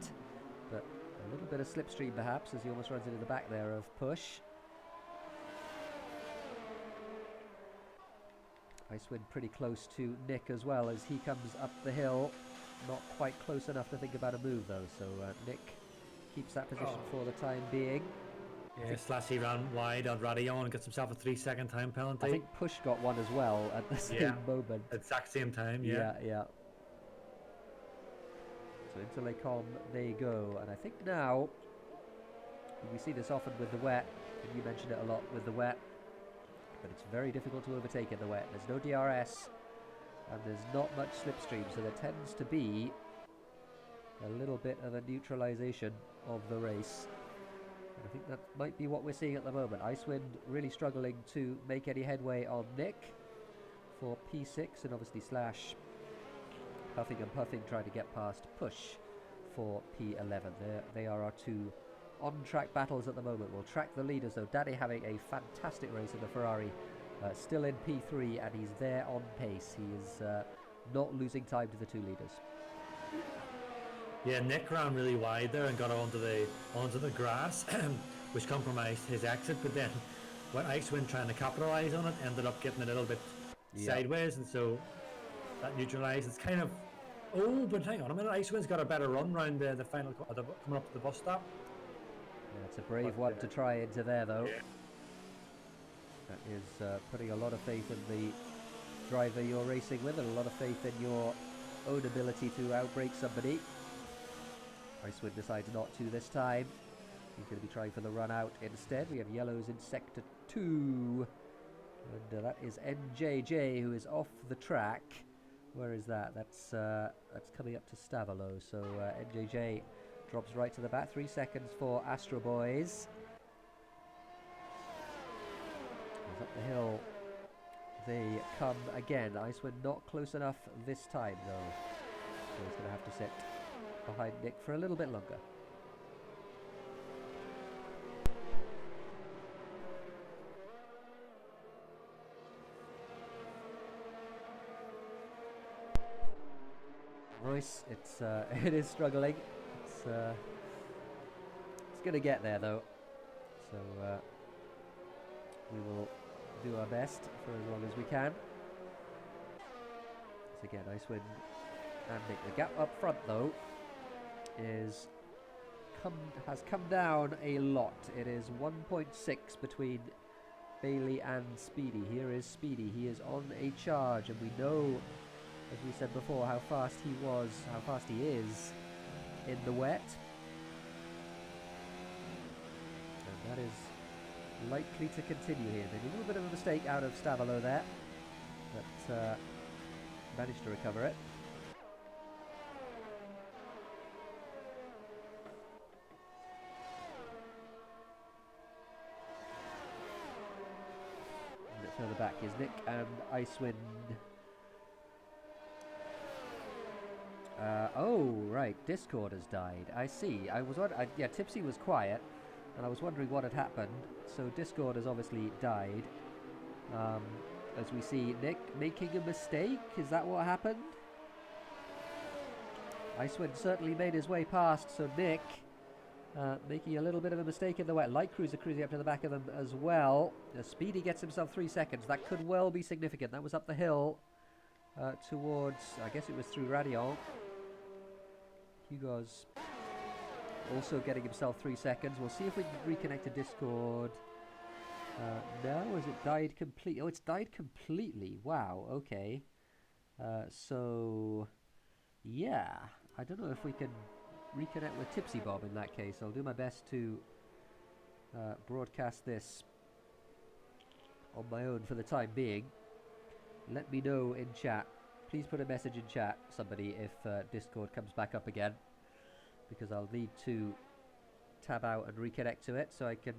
but a little bit of slipstream perhaps as he almost runs into the back there of Push. Icewind pretty close to Nick as well as he comes up the hill. Not quite close enough to think about a move though, so Nick keeps that position for the time being. Yeah, Slashy ran wide on Radillon and gets himself a 3-second time penalty. I think Push got one as well at the same moment. Exact same time, yeah. So into Les Combes they go, and I think now we see this often with the wet, and you mentioned it a lot with the wet, but it's very difficult to overtake in the wet. There's no DRS and there's not much slipstream, so there tends to be a little bit of a neutralization of the race. And I think that might be what we're seeing at the moment. Icewind really struggling to make any headway on Nick for P6, and obviously Slash huffing and puffing trying to get past Push for P11. They are our two on-track battles at the moment. We'll track the leaders though. Danny having a fantastic race in the Ferrari, still in P3, and he's there on pace. He is not losing time to the two leaders. Yeah, Nick ran really wide there and got onto the grass, which compromised his exit. But then, when Icewind trying to capitalise on it, ended up getting a little bit sideways, and so that neutralised. It's kind of but hang on a minute, Icewind's got a better run round the final coming up to the bus stop. Yeah, it's a brave one to try into there though. Yeah. That is putting a lot of faith in the driver you're racing with, and a lot of faith in your own ability to outbrake somebody. Icewind decides not to this time. He's going to be trying for the run out instead. We have yellows in sector 2. And that is NJJ, who is off the track. Where is that? That's coming up to Stavolo. So NJJ drops right to the back. 3 seconds for Astro Boys. He's up the hill. They come again. Icewind not close enough this time though. So he's going to have to sit behind Nick for a little bit longer. Royce, it is struggling. It's going to get there though. So we will do our best for as long as we can. So again, Icewind and Nick. The gap up front though has come down a lot. It is 1.6 between Bailey and Speedy. Here is Speedy. He is on a charge, and we know, as we said before, how fast he is in the wet. And that is likely to continue here. Maybe a little bit of a mistake out of Stavolo there, but managed to recover it. Further back is Nick and Icewind. Oh, right. Discord has died. I see. Yeah, Tipsy was quiet, and I was wondering what had happened. So Discord has obviously died. As we see Nick making a mistake. Is that what happened? Icewind certainly made his way past, so Nick making a little bit of a mistake in the wet. Light Cruiser cruising up to the back of them as well. Speedy gets himself 3 seconds. That could well be significant. That was up the hill towards, I guess it was through Radillon. Hugo's also getting himself 3 seconds. We'll see if we can reconnect to Discord. No, has it died completely? Oh, it's died completely. Wow, okay. So, yeah. I don't know if we can reconnect with TipsyBob in that case. I'll do my best to broadcast this on my own for the time being. Let me know in chat. Please put a message in chat, somebody, if Discord comes back up again, because I'll need to tab out and reconnect to it so I can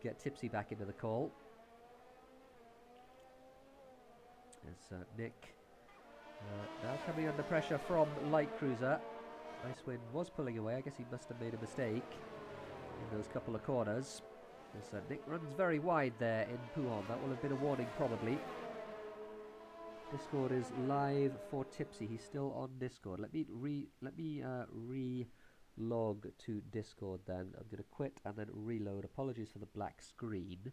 get Tipsy back into the call. There's Nick now coming under pressure from Light Cruiser. Icewind was pulling away. I guess he must have made a mistake in those couple of corners. As Nick runs very wide there in Puhon. That will have been a warning probably. Discord is live for Tipsy. He's still on Discord. Let me re-log to Discord then. I'm going to quit and then reload. Apologies for the black screen.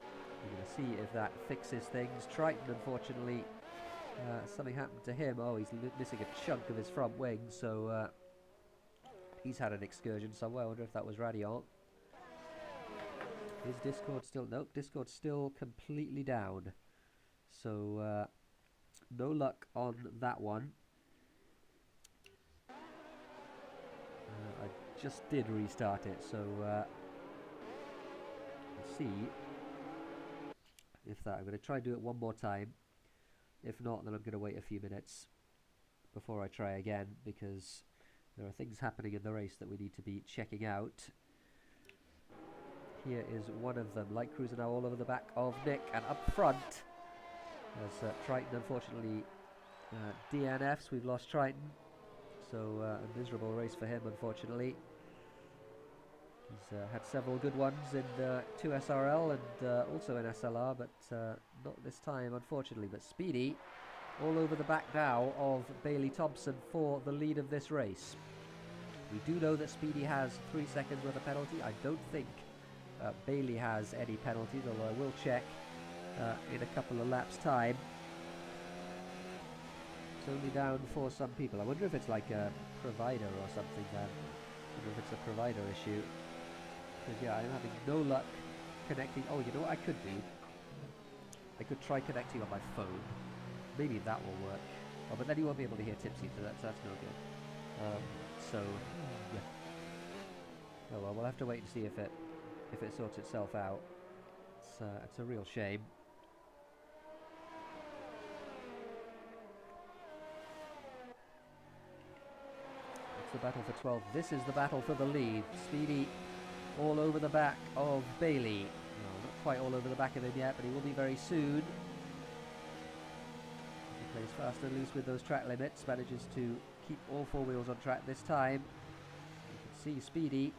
We're going to see if that fixes things. Triton, unfortunately, something happened to him. Oh, he's missing a chunk of his front wing, so he's had an excursion somewhere. I wonder if that was Radiant. Is Discord still... Nope, Discord's still completely down. So, no luck on that one. I just did restart it, so let's see if that... I'm going to try and do it one more time. If not, then I'm going to wait a few minutes before I try again, because there are things happening in the race that we need to be checking out. Here is one of them. Light Cruiser now all over the back of Nick, and up front as Triton, unfortunately, DNFs. We've lost Triton, so a miserable race for him, unfortunately. He's had several good ones in 2SRL and also in SLR, but not this time, unfortunately. But Speedy all over the back now of Bailey Thompson for the lead of this race. We do know that Speedy has 3 seconds worth of penalty. I don't think Bailey has any penalties, although I will check in a couple of laps' time. It's only down for some people. I wonder if it's like a provider or something then. I wonder if it's a provider issue. Because yeah, I'm having no luck connecting. Oh, you know what I could do? I could try connecting on my phone. Maybe that will work. Oh, but then you won't be able to hear Tipsy, so that's no good. So yeah. Oh well, we'll have to wait and see if it sorts itself out. It's a real shame. It's the battle for 12. This is the battle for the lead. Speedy all over the back of Bailey. No, not quite all over the back of him yet, but he will be very soon. He plays fast and loose with those track limits. Manages to keep all 4 wheels on track this time. You can see Speedy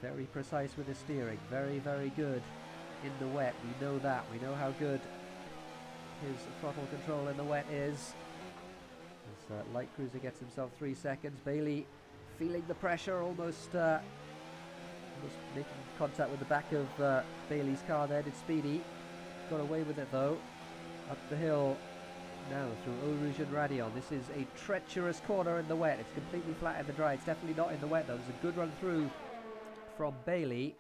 very precise with his steering. Very, very good in the wet. We know that. We know how good his throttle control in the wet is. As Light Cruiser gets himself 3 seconds. Bailey feeling the pressure, almost making contact with the back of Bailey's car there. Did Speedy. Got away with it though. Up the hill now through Eau Rouge and Radion. This is a treacherous corner in the wet. It's completely flat in the dry. It's definitely not in the wet though. There's a good run through from Bailey.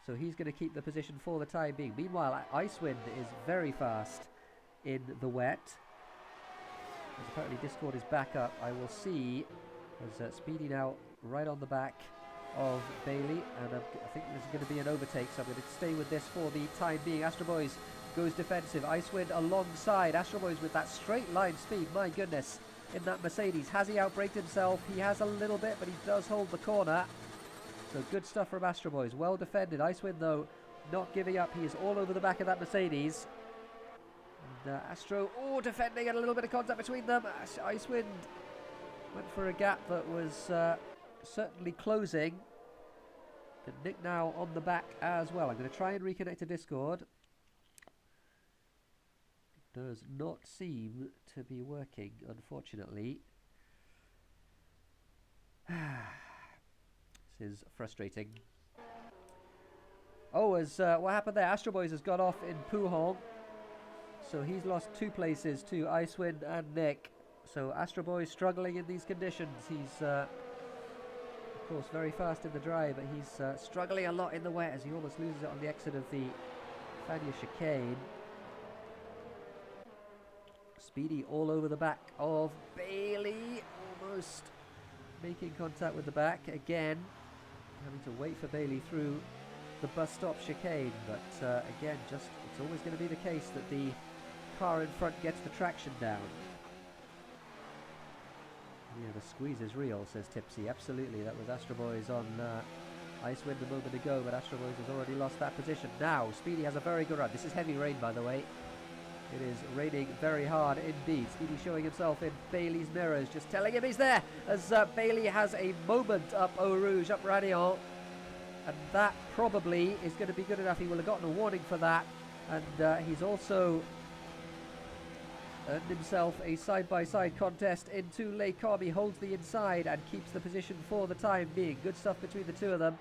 So he's going to keep the position for the time being. Meanwhile, Icewind is very fast in the wet. As apparently Discord is back up. I will see as Speedy now right on the back of Bailey, and I think this is going to be an overtake, so I'm going to stay with this for the time being. Astro Boys goes defensive. Icewind alongside. Astro Boys with that straight line speed, my goodness, in that Mercedes. Has he outbraked himself? He has a little bit, but he does hold the corner. So good stuff from Astro Boys. Well defended. Icewind, though, not giving up. He is all over the back of that Mercedes. And Astro, defending, and a little bit of contact between them. Icewind went for a gap that was certainly closing. And Nick now on the back as well. I'm going to try and reconnect to Discord. It does not seem to be working, unfortunately. This is frustrating. Oh, what happened there? Astro Boys has gone off in Puhon. So he's lost 2 places to Icewind and Nick. So Astro Boy struggling in these conditions. He's, of course, very fast in the dry, but he's struggling a lot in the wet as he almost loses it on the exit of the Fania chicane. Speedy all over the back of Bailey, almost making contact with the back again. having to wait for Bailey through the bus stop chicane, but again, just it's always going to be the case that the car in front gets the traction down. Yeah, the squeeze is real, says Tipsy. Absolutely, that was Astro Boys on Icewind a moment ago, but Astro Boys has already lost that position. Now, Speedy has a very good run. This is heavy rain, by the way. It is raining very hard indeed. Speedy showing himself in Bailey's mirrors, just telling him he's there, as Bailey has a moment up Eau Rouge, up Radion. And that probably is going to be good enough. He will have gotten a warning for that. And he's also earned himself a side-by-side contest into Les Combes. He holds the inside and keeps the position for the time being. Good stuff between the two of them.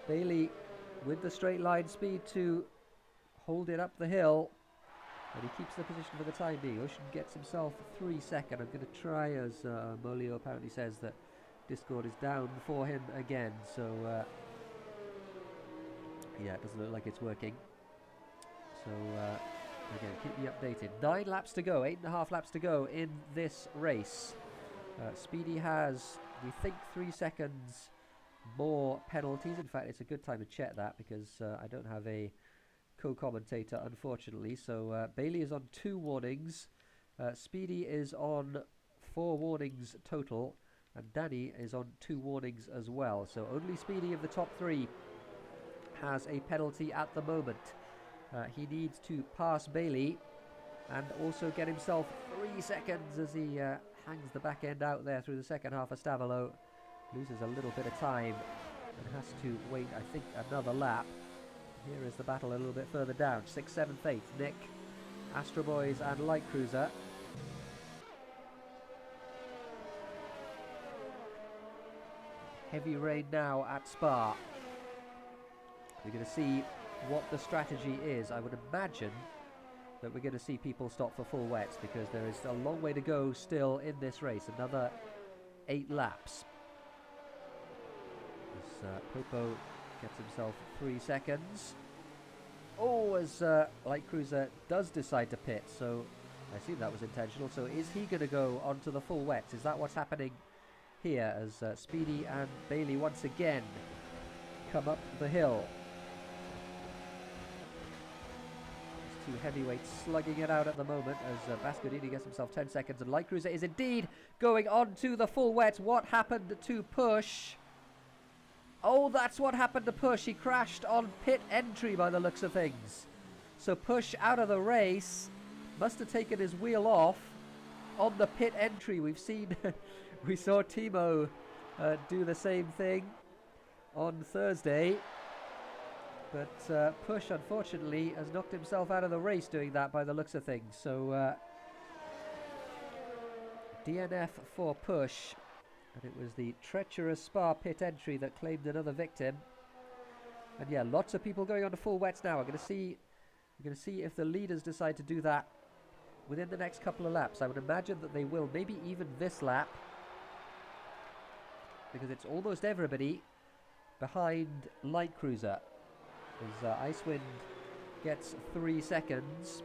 Bailey with the straight line speed to hold it up the hill. And he keeps the position for the time being. Ocean gets himself 3 seconds. I'm going to try, as Molio apparently says that Discord is down for him again. So, yeah, it doesn't look like it's working. So, again, keep me updated. 9 laps to go, 8.5 laps to go in this race. Speedy has, we think, 3 seconds more penalties. In fact, it's a good time to check that because I don't have a co-commentator, unfortunately. So Bailey is on 2 warnings. Speedy is on 4 warnings total. And Danny is on 2 warnings as well. So only Speedy of the top 3 has a penalty at the moment. He needs to pass Bailey and also get himself 3 seconds as he hangs the back end out there through the second half of Stavolo. Loses a little bit of time and has to wait, I think, another lap. Here is the battle a little bit further down. 6th, 7th, 8th. Nick, Astro Boys and Light Cruiser. Heavy rain now at Spa. We're going to see what the strategy is. I would imagine that we're going to see people stop for full wets because there is a long way to go still in this race. Another 8 laps. As Popo gets himself 3 seconds. Oh, as Light Cruiser does decide to pit, so I assume that was intentional. So is he going to go onto the full wets? Is that what's happening here as Speedy and Bailey once again come up the hill? These 2 heavyweights slugging it out at the moment as Bascodini gets himself 10 seconds and Light Cruiser is indeed going on to the full wet. What happened to Push? Oh, that's what happened to Push. He crashed on pit entry by the looks of things. So Push out of the race. Must have taken his wheel off on the pit entry. We've seen, we saw Thimo do the same thing on Thursday. But Push, unfortunately, has knocked himself out of the race doing that by the looks of things. So DNF for Push. And it was the treacherous Spa pit entry that claimed another victim. And yeah, lots of people going on to full wets now. We're going to see if the leaders decide to do that within the next couple of laps. I would imagine that they will, maybe even this lap, because it's almost everybody behind Light Cruiser. As Icewind gets 3 seconds.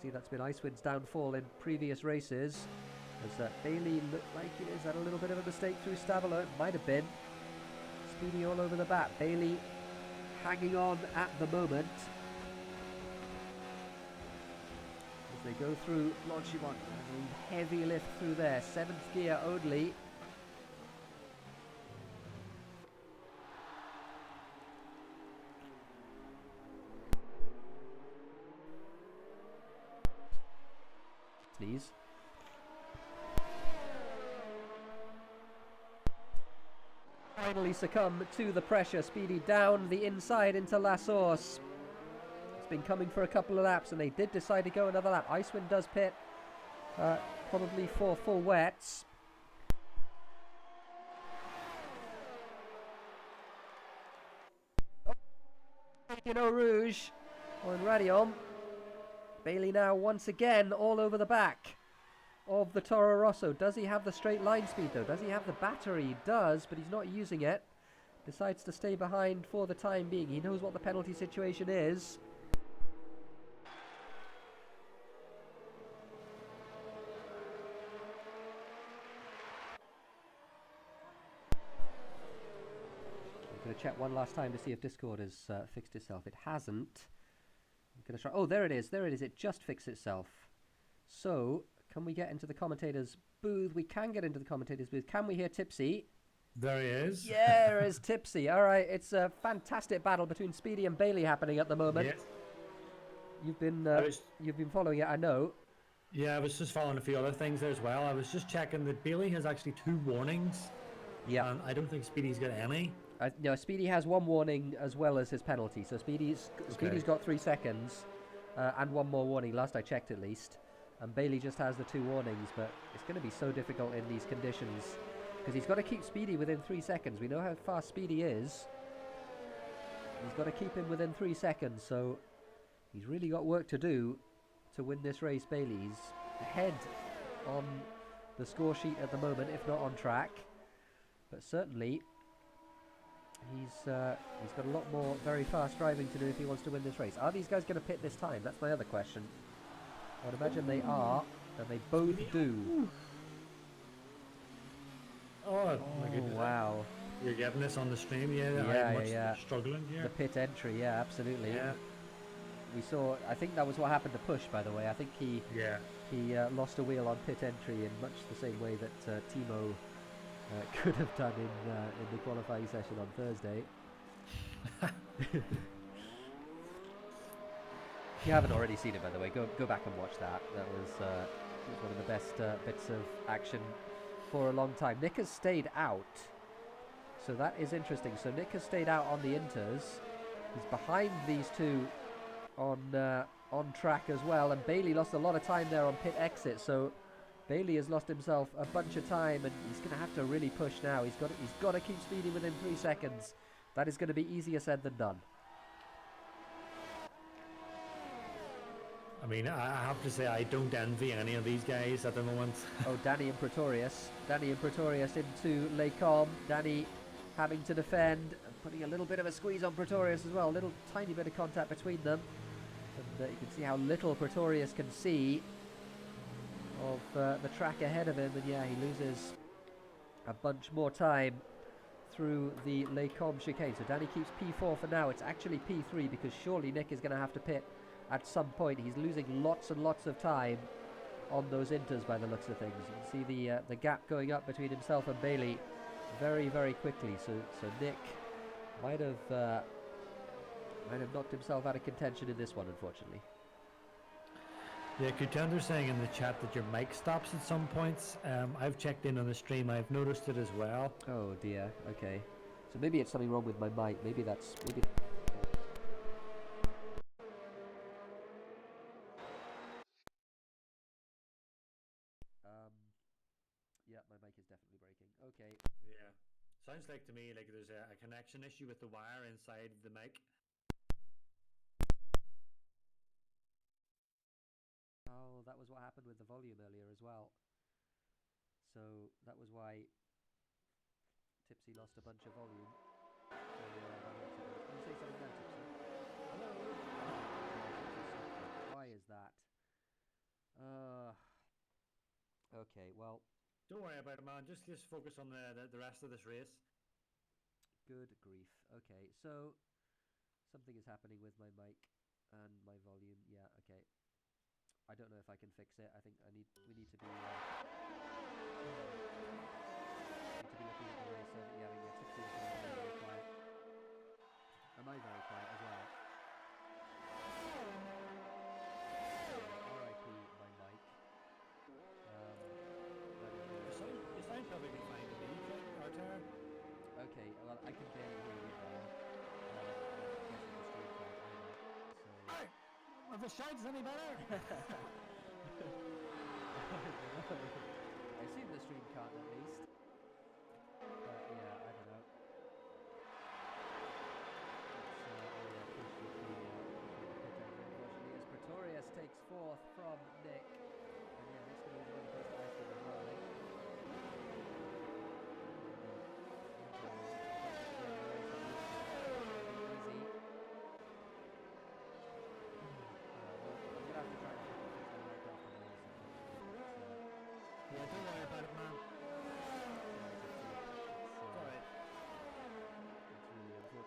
See, that's been Icewind's downfall in previous races. As Bailey looked like it is at a little bit of a mistake through Stavolo. It might have been. Speedy all over the bat. Bailey hanging on at the moment. As they go through Blanchimont. Heavy lift through there. 7th gear only. Please. Finally succumb to the pressure. Speedy down the inside into La Source. It's been coming for a couple of laps and they did decide to go another lap. Icewind does pit, probably for full wets. In Eau Rouge or in Radion. Bailey now once again all over the back of the Toro Rosso. Does he have the straight line speed though? Does he have the battery? He does, but he's not using it. Decides to stay behind for the time being. He knows what the penalty situation is. check one last time to see if Discord has fixed itself. It hasn't. I'm going to try... Oh, there it is. There it is. It just fixed itself. So, can we get into the commentator's booth? We can get into the commentator's booth. Can we hear Tipsy? There he is. Yeah, there is Tipsy. All right, it's a fantastic battle between Speedy and Bailey happening at the moment. Yes. You've been following it, I know. Yeah, I was just following a few other things there as well. I was just checking that Bailey has actually 2 warnings. Yeah. And I don't think Speedy's got any. No, Speedy has 1 warning as well as his penalty. So Speedy's got 3 seconds and 1 more warning, last I checked at least. And Bailey just has the 2 warnings, but it's going to be so difficult in these conditions. Because he's got to keep Speedy within 3 seconds. We know how fast Speedy is. He's got to keep him within 3 seconds, so he's really got work to do to win this race. Bailey's ahead on the score sheet at the moment, if not on track. But certainly, he's got a lot more very fast driving to do if he wants to win this race. Are these guys going to pit this time? That's my other question. I would imagine they are, and they both do. Oh my goodness. Wow. You're getting this on the stream, Yeah. Struggling here. The pit entry, yeah, absolutely. Yeah. We saw, I think that was what happened to Push, by the way. I think he lost a wheel on pit entry in much the same way that Thimo could have done in the qualifying session on Thursday. If you haven't already seen it, by the way, go back and watch that. That was one of the best bits of action for a long time. Nick has stayed out, so that is interesting. So Nick has stayed out on the inters. He's behind these two on track as well, and Bailey lost a lot of time there on pit exit. So Bailey has lost himself a bunch of time, and he's going to have to really push now. He's got to keep Speedy within 3 seconds. That is going to be easier said than done. I mean, I have to say I don't envy any of these guys at the moment. Oh, Danny and Pretorius into Les Combes. Danny having to defend, and putting a little bit of a squeeze on Pretorius as well. A little tiny bit of contact between them. And you can see how little Pretorius can see of the track ahead of him. And yeah, he loses a bunch more time through the Les Combes chicane. So Danny keeps P4 for now. It's actually P3 because surely Nick is going to have to pit at some point. He's losing lots and lots of time on those inters by the looks of things. You can see the gap going up between himself and Bailey very, very quickly. So Nick might have knocked himself out of contention in this one, unfortunately. Yeah, Kutender's saying in the chat that your mic stops at some points. I've checked in on the stream. I've noticed it as well. Oh dear. Okay. So maybe it's something wrong with my mic. Maybe that's yeah, my mic is definitely breaking. Okay. Yeah. Sounds like to me like there's a connection issue with the wire inside the mic. Oh, that was what happened with the volume earlier as well. So that was why Tipsy lost a bunch of volume. So, can you say something now, Tipsy? Hello? Why is that? Okay, well... Don't worry about it, man. Just focus on the rest of this race. Good grief. Okay, so something is happening with my mic and my volume. Yeah, okay. I don't know if I can fix it. I think we need to be looking at the race. Yeah, Tipsy is very, very quiet. Am I very quiet as well? R.I.P. my mic. You sound perfectly fine to me, Artur. Okay, well, I can barely hear you now. The stream can't either, so... If the shout's any better! I assume the stream can't at least. But yeah, I don't know. Unfortunately, as Pretorius takes 4th from Nick. And yeah, Nick's going to be one place to ice as well, I think. Yeah, don't worry about it, man. It's really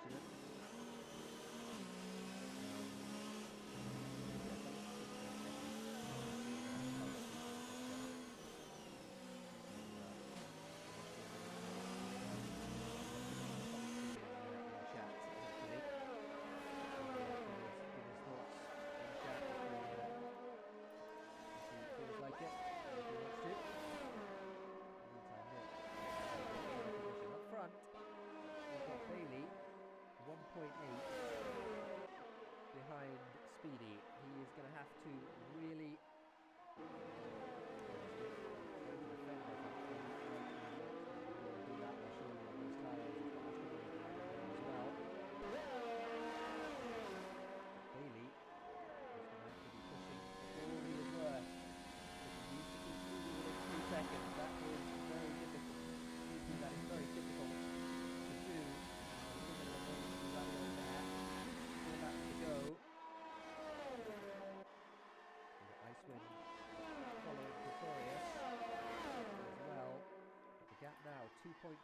2.2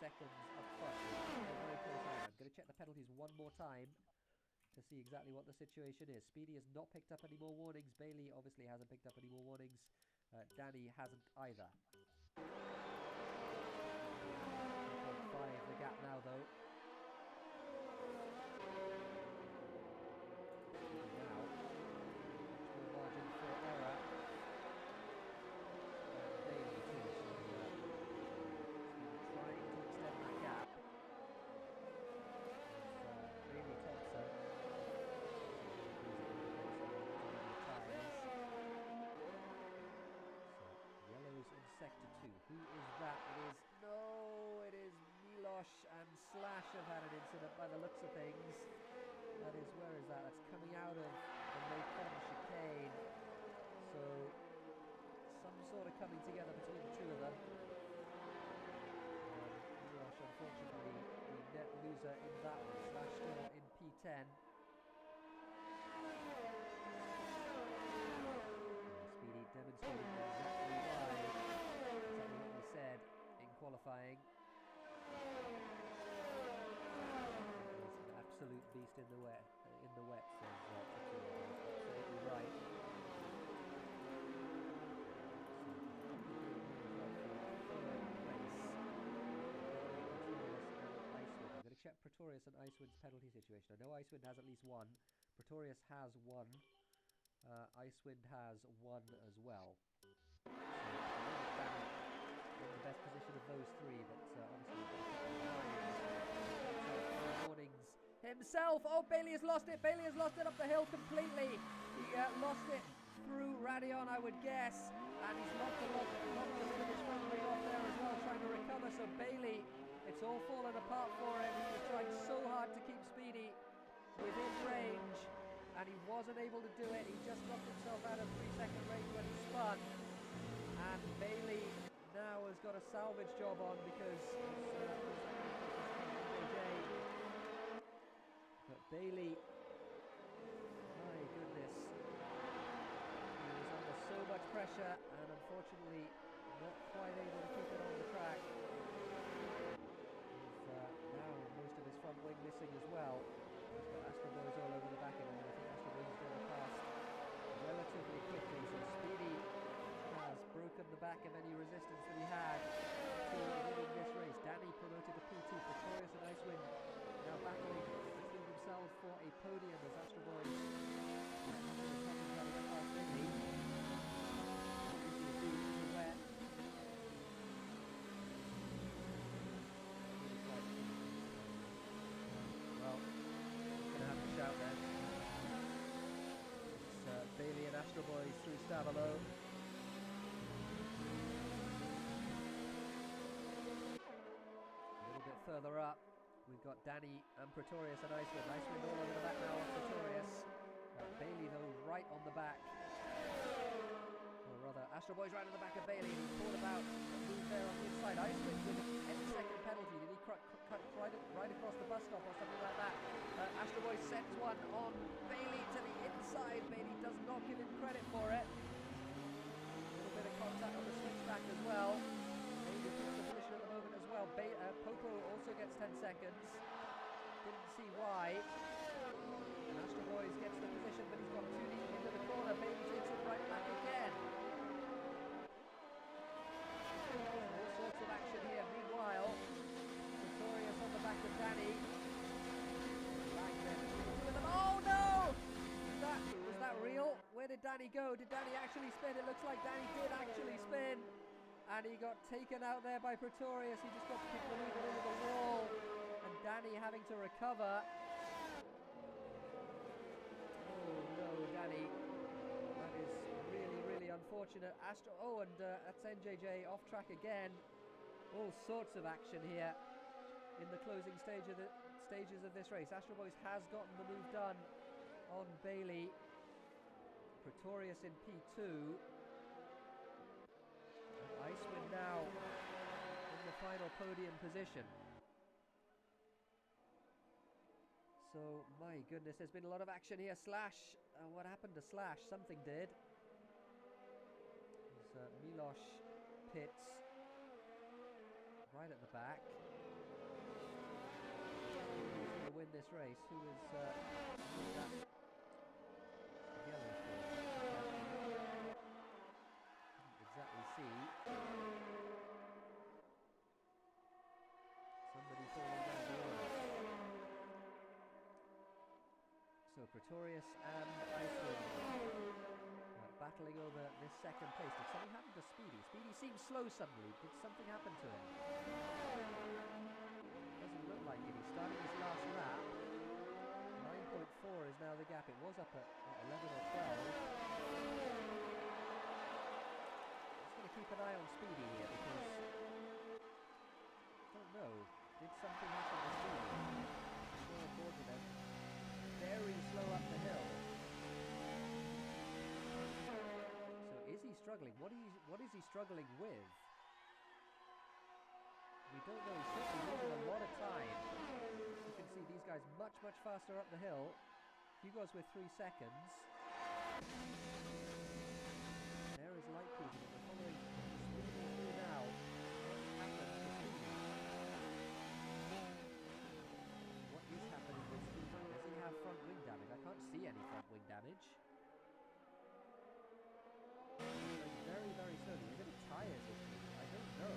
seconds up front. They're very close on. I'm going to check the penalties one more time to see exactly what the situation is. Speedy has not picked up any more warnings. Bailey obviously hasn't picked up any more warnings. Danny hasn't either. 2.5 the gap now though. Now, much more margin for error. Bailey too, so Speedy trying to extend that gap. Bailey Thompson. Yellows in sector 2. Who is that? It is Milosh and Slash have had an incident by the looks of things. That is, where is that? That's coming out of the Macon chicane. So, some sort of coming together between the two of them. Milosh, unfortunately, the net loser in that one. Slash still in P10. Speedy demonstrating exactly what we said in qualifying. He's an absolute beast in the wet. Says absolutely right. I'm going to check Pretorius and Icewind's penalty situation. I know Icewind has at least one. Pretorius has one. Icewind has one as well. So, in the best position of those three, but obviously warnings himself. Oh, Bailey has lost it. Bailey has lost it up the hill completely. He lost it through Radion, I would guess, and he's knocked the finish front wing off there as well, trying to recover. So Bailey, it's all fallen apart for him. He was trying so hard to keep Speedy within range, and he wasn't able to do it. He just knocked himself out of 3-second range when he spun. And Bailey now has got a salvage job on because but Bailey, my goodness, he was under so much pressure and unfortunately not quite able to keep it on the track. With now most of his front wing missing as well. He's got Astro Boys all over the back of him, and I think Astro Boys is going to pass relatively quickly, so Speedy has broken the back of any resistance that he had to winning this race. Danny promoted to P2, Pretorius and Icewind now battling between themselves for a podium as Astro Boys well, gonna have to shout then. It's Bailey and Astro Boys through Stavalo. A little bit further up, we've got Danny and Pretorius and Icewind. Icewind all over the back now of Pretorius. Bailey though right on the back. Or rather, Astro Boys right on the back of Bailey. He pulled about and moved there on the inside. Icewind with a 10-second penalty. Did he cut right across the bus stop or something like that? Astro Boy sends one on Bailey to the inside. Bailey does not give him credit for it. A little bit of contact on the switchback as well. Bailey keeps the position at the moment as well. Popo also gets 10 seconds. Didn't see why. And Astro Boys gets the position, but he's gone too deep into the corner. Bailey takes it right back again. All sorts of action here. Meanwhile, Pretorius on the back of Danny. Oh no! Was that real? Where did Danny go? Did Danny actually spin? It looks like Danny did actually spin. And he got taken out there by Pretorius. He just got kicked a little bit into the wall. And Danny having to recover. Oh no, Danny. That is really, really unfortunate. Oh, and that's NJJ off track again. All sorts of action here in the closing stages of this race. Astro Boys has gotten the move done on Bailey. Pretorius in P2. And Icewind now in the final podium position. So, my goodness, there's been a lot of action here. Slash, what happened to Slash? Something did. Milosh pits. right at the back. Who's going to win this race? Who is that yellow for? Didn't exactly see. Somebody falling down the road. So Pretorius and Iceland battling over this second place. Did something happen to Speedy? Speedy seems slow suddenly. Did something happen to him? Doesn't look like it. He's starting his last lap. 9.4 is now the gap. It was up at 11 or 12. Just going to keep an eye on Speedy here because I don't know. Did something happen to Speedy? Still on board with him. Very slow up the hill. So is he struggling? What is he struggling with? We don't know. He's certainly losing a lot of time. You can see these guys much faster up the hill. Hugo's with 3 seconds. There is light cruising, but we're following Speedy through now. What happened to Speedy? What is happening with Speedy? Does he have front wing damage? I can't see any front wing damage. Very slowly. Is it a tyres issue? I don't know.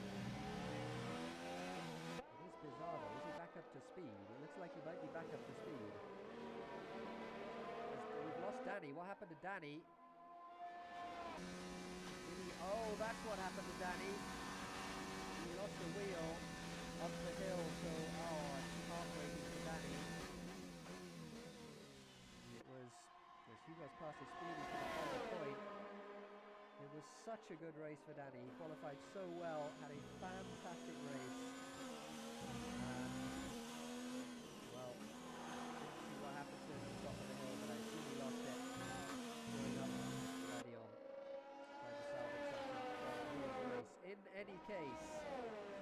It is bizarre though. Is he back up to speed? It looks like he might be back up to speed. We've lost Danny. What happened to Danny? Oh, that's what happened to Danny. He lost the wheel up the hill, so it's heartbreaking for Danny. It was Hugo's past his speed for the final point. It was such a good race for Danny. He qualified so well, had a fantastic race. Well, didn't see what happened to him at the top of the hill, but I assume he lost it. Going up Radion, trying to salvage something from his race. In any case,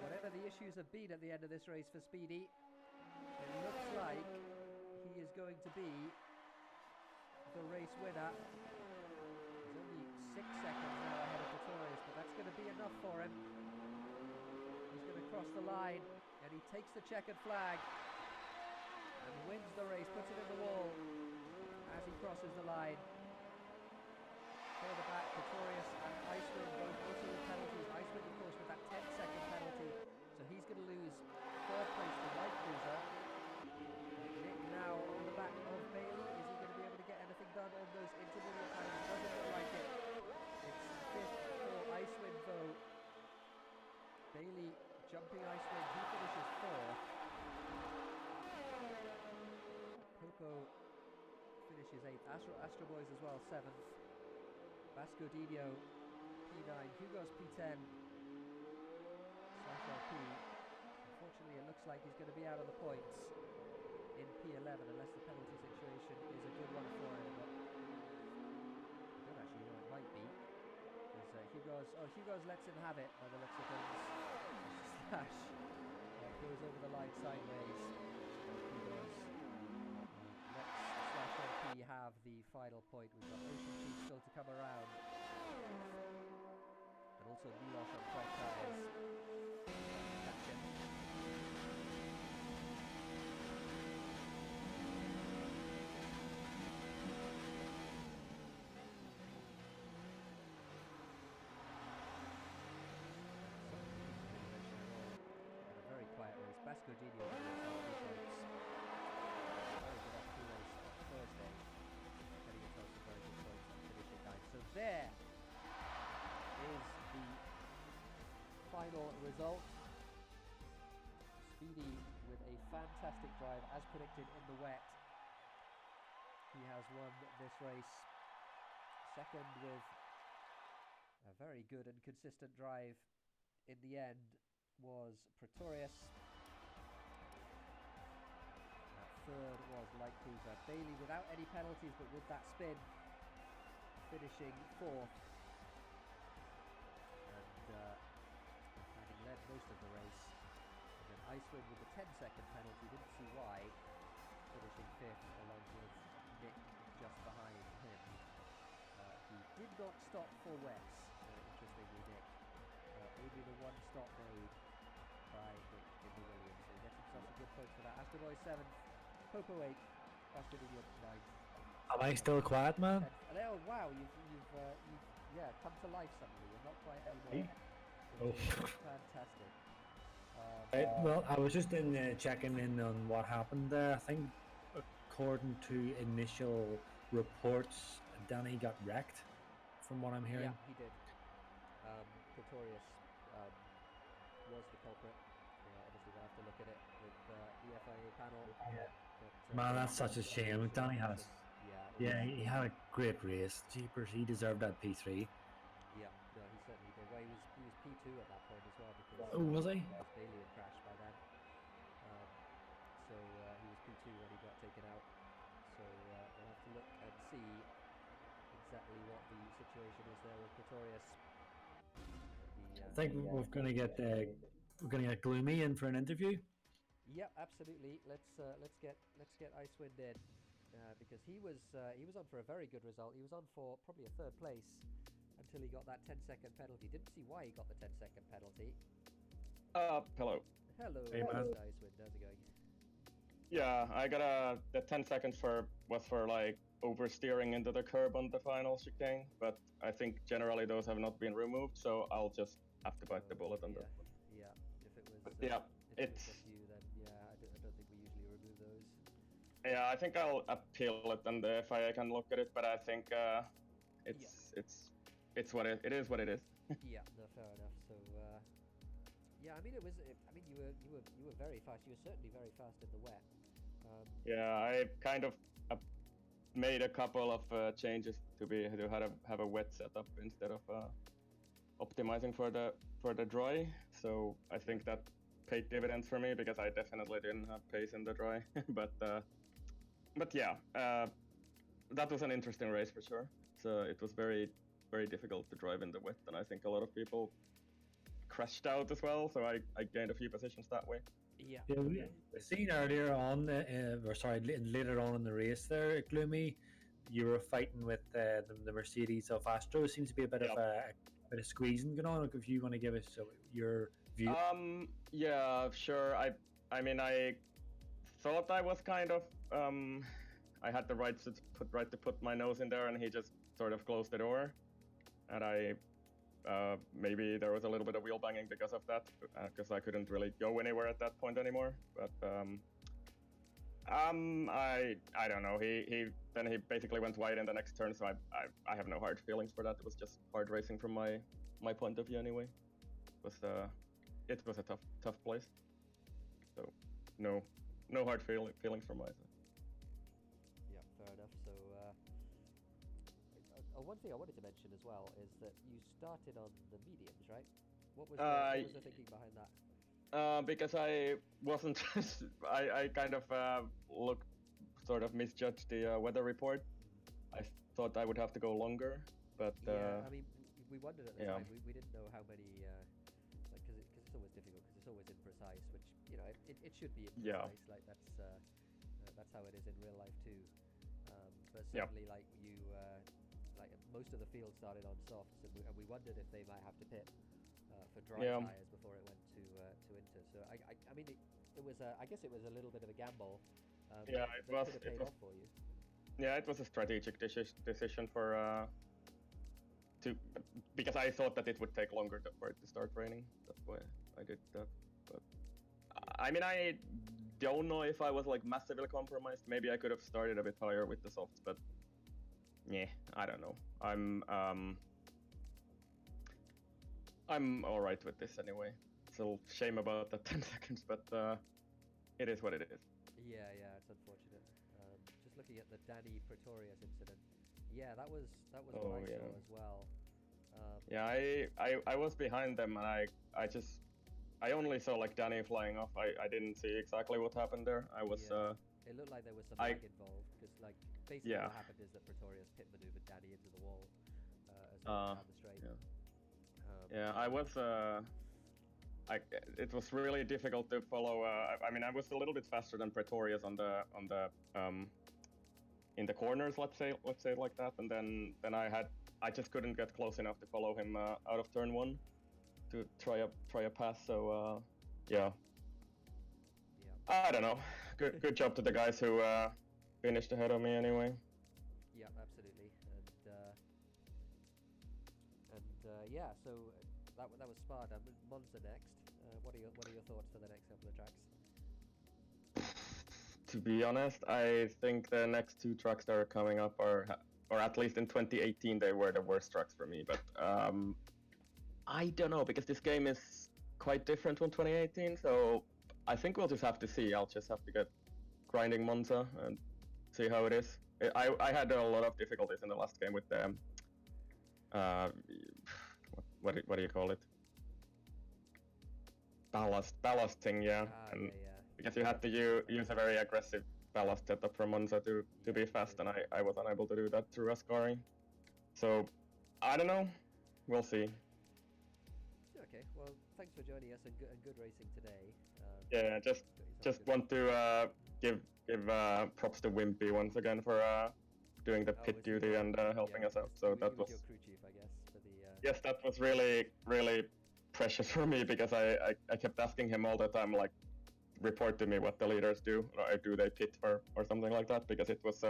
whatever the issues have been at the end of this race for Speedy, it looks like he is going to be the race winner. 6 seconds now ahead of Pretorius, but that's going to be enough for him. He's going to cross the line, and he takes the checkered flag and wins the race, puts it in the wall as he crosses the line. Further back, Pretorius and Icewind both also with penalties. Icewind, of course, with that 10-second penalty, so he's going to lose third place to White Cruiser. Nick now on the back of Bailey. Is he going to be able to get anything done on those intermediate times? It doesn't look like it. It's 5th for Icewind though. Bailey jumping Icewind, he finishes 4th. Popo finishes 8th. Astro Boys as well, 7th. Bascodino P9. Hugo's P10 / LP. Unfortunately it looks like he's going to be out of the points in P11 unless the penalty situation is a good one for him, but I don't actually know, it might be. Hugo's lets him have it by the looks of things. Slash goes over the line sideways. Hugo's lets Slash LP have the final point. We've got OceanChief still to come around, and also Milos on Prix tyres. Catch him. Quiet race. Bascodino very good off race on Thursday, getting himself some very good points on finishing 9. So there is the final result. Speedy with a fantastic drive as predicted in the wet. He has won this race. Second with a very good and consistent drive in the end was Pretorius. Third was Light Cruiser. Bailey without any penalties but with that spin finishing 4th, and having led most of the race. And then Icewind with the 10-second penalty, didn't see why, finishing 5th along with Nick just behind him. He did not stop for wets, interestingly Nick. Only the one stop made, but behind in the Williams, so he gets himself some good points for that. Aston Boy 7th, Popo 8th, Aston England 9th. Am I still quiet, man? Oh wow, you've come to life suddenly. You're not quiet anymore. Oh. Which is fantastic. Well, I was just checking in on what happened there. I think according to initial reports, Danny got wrecked, from what I'm hearing. Yeah, he did. Pretorius was the culprit. Obviously, we'll have to look at it with the FIA panel. Yeah. But, Man, that's such a shame. Danny had he had a great race. Jeepers, he deserved that P3. Yeah, no, he certainly did. Well, he was P2 at that point as well because Was he? Because Bailey had crashed by then. So he was P2 when he got taken out. So we'll have to look and see exactly what the situation is there with Pretorius. I think we're going to get Gloomy in for an interview. Yep, absolutely. Let's get Icewind in because he was on for a very good result. He was on for probably a third place until he got that 10-second penalty. Didn't see why he got the 10-second penalty. Hello. Hello, hey, man. Icewind. How's it going? Yeah, I got the 10 seconds was for like oversteering into the curb on the final chicane, but I think generally those have not been removed, so I'll just have to bite the bullet on that one. Yeah, if it was it's just you, then yeah, I don't think we usually remove those. Yeah, I think I'll appeal it and the FIA can look at it, but I think it's what it is. What it is. Yeah, no, fair enough. So yeah, I mean you were very fast. You were certainly very fast in the wet. Yeah, I kind of made a couple of changes to have a wet setup instead of optimizing for the dry. So I think that paid dividends for me because I definitely didn't have pace in the dry. but yeah, that was an interesting race for sure. So it was very, very difficult to drive in the wet, and I think a lot of people crashed out as well. So I gained a few positions that way. Yeah. We seen earlier on, later on in the race there, Gloomy, you were fighting with the Mercedes of Astro. Seems to be a bit of a bit of squeezing going on. If you want to give us your view. Yeah, sure. I mean, I thought I was kind of I had the right to put my nose in there, and he just sort of closed the door, and I maybe there was a little bit of wheel banging because of that, because I couldn't really go anywhere at that point anymore. But I don't know. He basically went wide in the next turn, so I have no hard feelings for that. It was just hard racing from my point of view anyway. It was a tough place. So no hard feelings from my side. Yeah, fair enough. So one thing I wanted to mention as well is that you started on the mediums, right? What was the thinking behind that? Because I wasn't, I kind of misjudged the weather report. I thought I would have to go longer, but I mean, we wondered at the time. We didn't know how many, because it's always difficult because it's always imprecise, which it should be imprecise. Yeah. Like that's how it is in real life too. But certainly, like you. Like most of the field started on softs, and we wondered if they might have to pit for dry tires before it went to Inter. So I mean, it was I guess it was a little bit of a gamble. It was. Could have paid off for you. Yeah, it was a strategic decision for because I thought that it would take longer for it to start raining. That's why I did that. But I mean, I don't know if I was like massively compromised. Maybe I could have started a bit higher with the softs, but. Yeah, I don't know. I'm all right with this anyway. It's a little shame about the 10 seconds, but it is what it is. Yeah, it's unfortunate. Just looking at the Danny Pretorius incident. Yeah, that was what I saw as well. I was behind them, and I only saw like Danny flying off. I didn't see exactly what happened there. I was. It looked like there was some lag involved because, like, basically what happened is that Pretorius pit maneuvered Danny into the wall as he went down the straight. I was. It was really difficult to follow. I mean, I was a little bit faster than Pretorius on the in the corners. Let's say it like that, and then I just couldn't get close enough to follow him out of turn one to try a pass. So yeah, Yeah. I don't know. Good job to the guys who finished ahead of me anyway. Yeah, absolutely. Yeah, so that was Spa done. Monza next. What are your thoughts for the next couple of tracks? To be honest, I think the next two tracks that are coming up or at least in 2018 they were the worst tracks for me. But I don't know because this game is quite different from 2018. So I think we'll just have to see. I'll just have to get grinding Monza and see how it is. I had a lot of difficulties in the last game with the what do you call it? Ballast thing, yeah. And Yeah. because you had to use a very aggressive ballast setup from Monza to be fast, and I was unable to do that through Ascari. So I don't know. We'll see. Okay, well, thanks for joining us and good racing today. Yeah, just want to give props to Wimpy once again for doing the pit duty and helping us out. So that was your crew chief, I guess, for the. Yes, that was really precious for me because I kept asking him all the time, like, report to me what the leaders do, or do they pit or something like that, because it was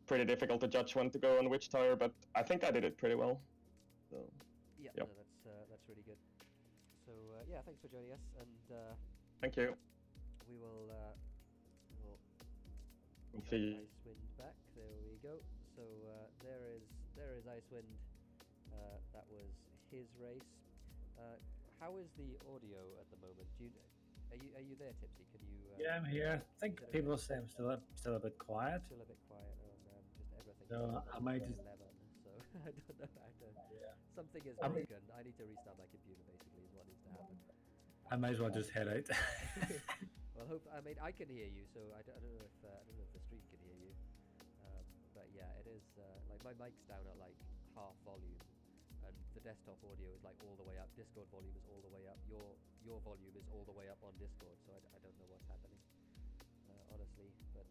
pretty difficult to judge when to go on which tire, but I think I did it pretty well. So, yeah, yep. No, that's really good. So yeah, thanks for joining us, and thank you. we will We'll see. Icewind back. There we go. So there is Icewind. That was his race. How is the audio at the moment? Are you there, Tipsy? Can you? Yeah, I'm here. I think people say I'm still a bit quiet. Still a bit quiet. Just everything. So I might just. 11. So I don't know how to. Yeah. Something is broken. I need to restart my computer. Basically, is what needs to happen. I might as well just head out. Well, I mean, I can hear you, so I don't know if the stream can hear you. But yeah, it is like my mic's down at like half volume, and the desktop audio is like all the way up. Discord volume is all the way up. Your volume is all the way up on Discord, so I don't know what's happening, honestly. But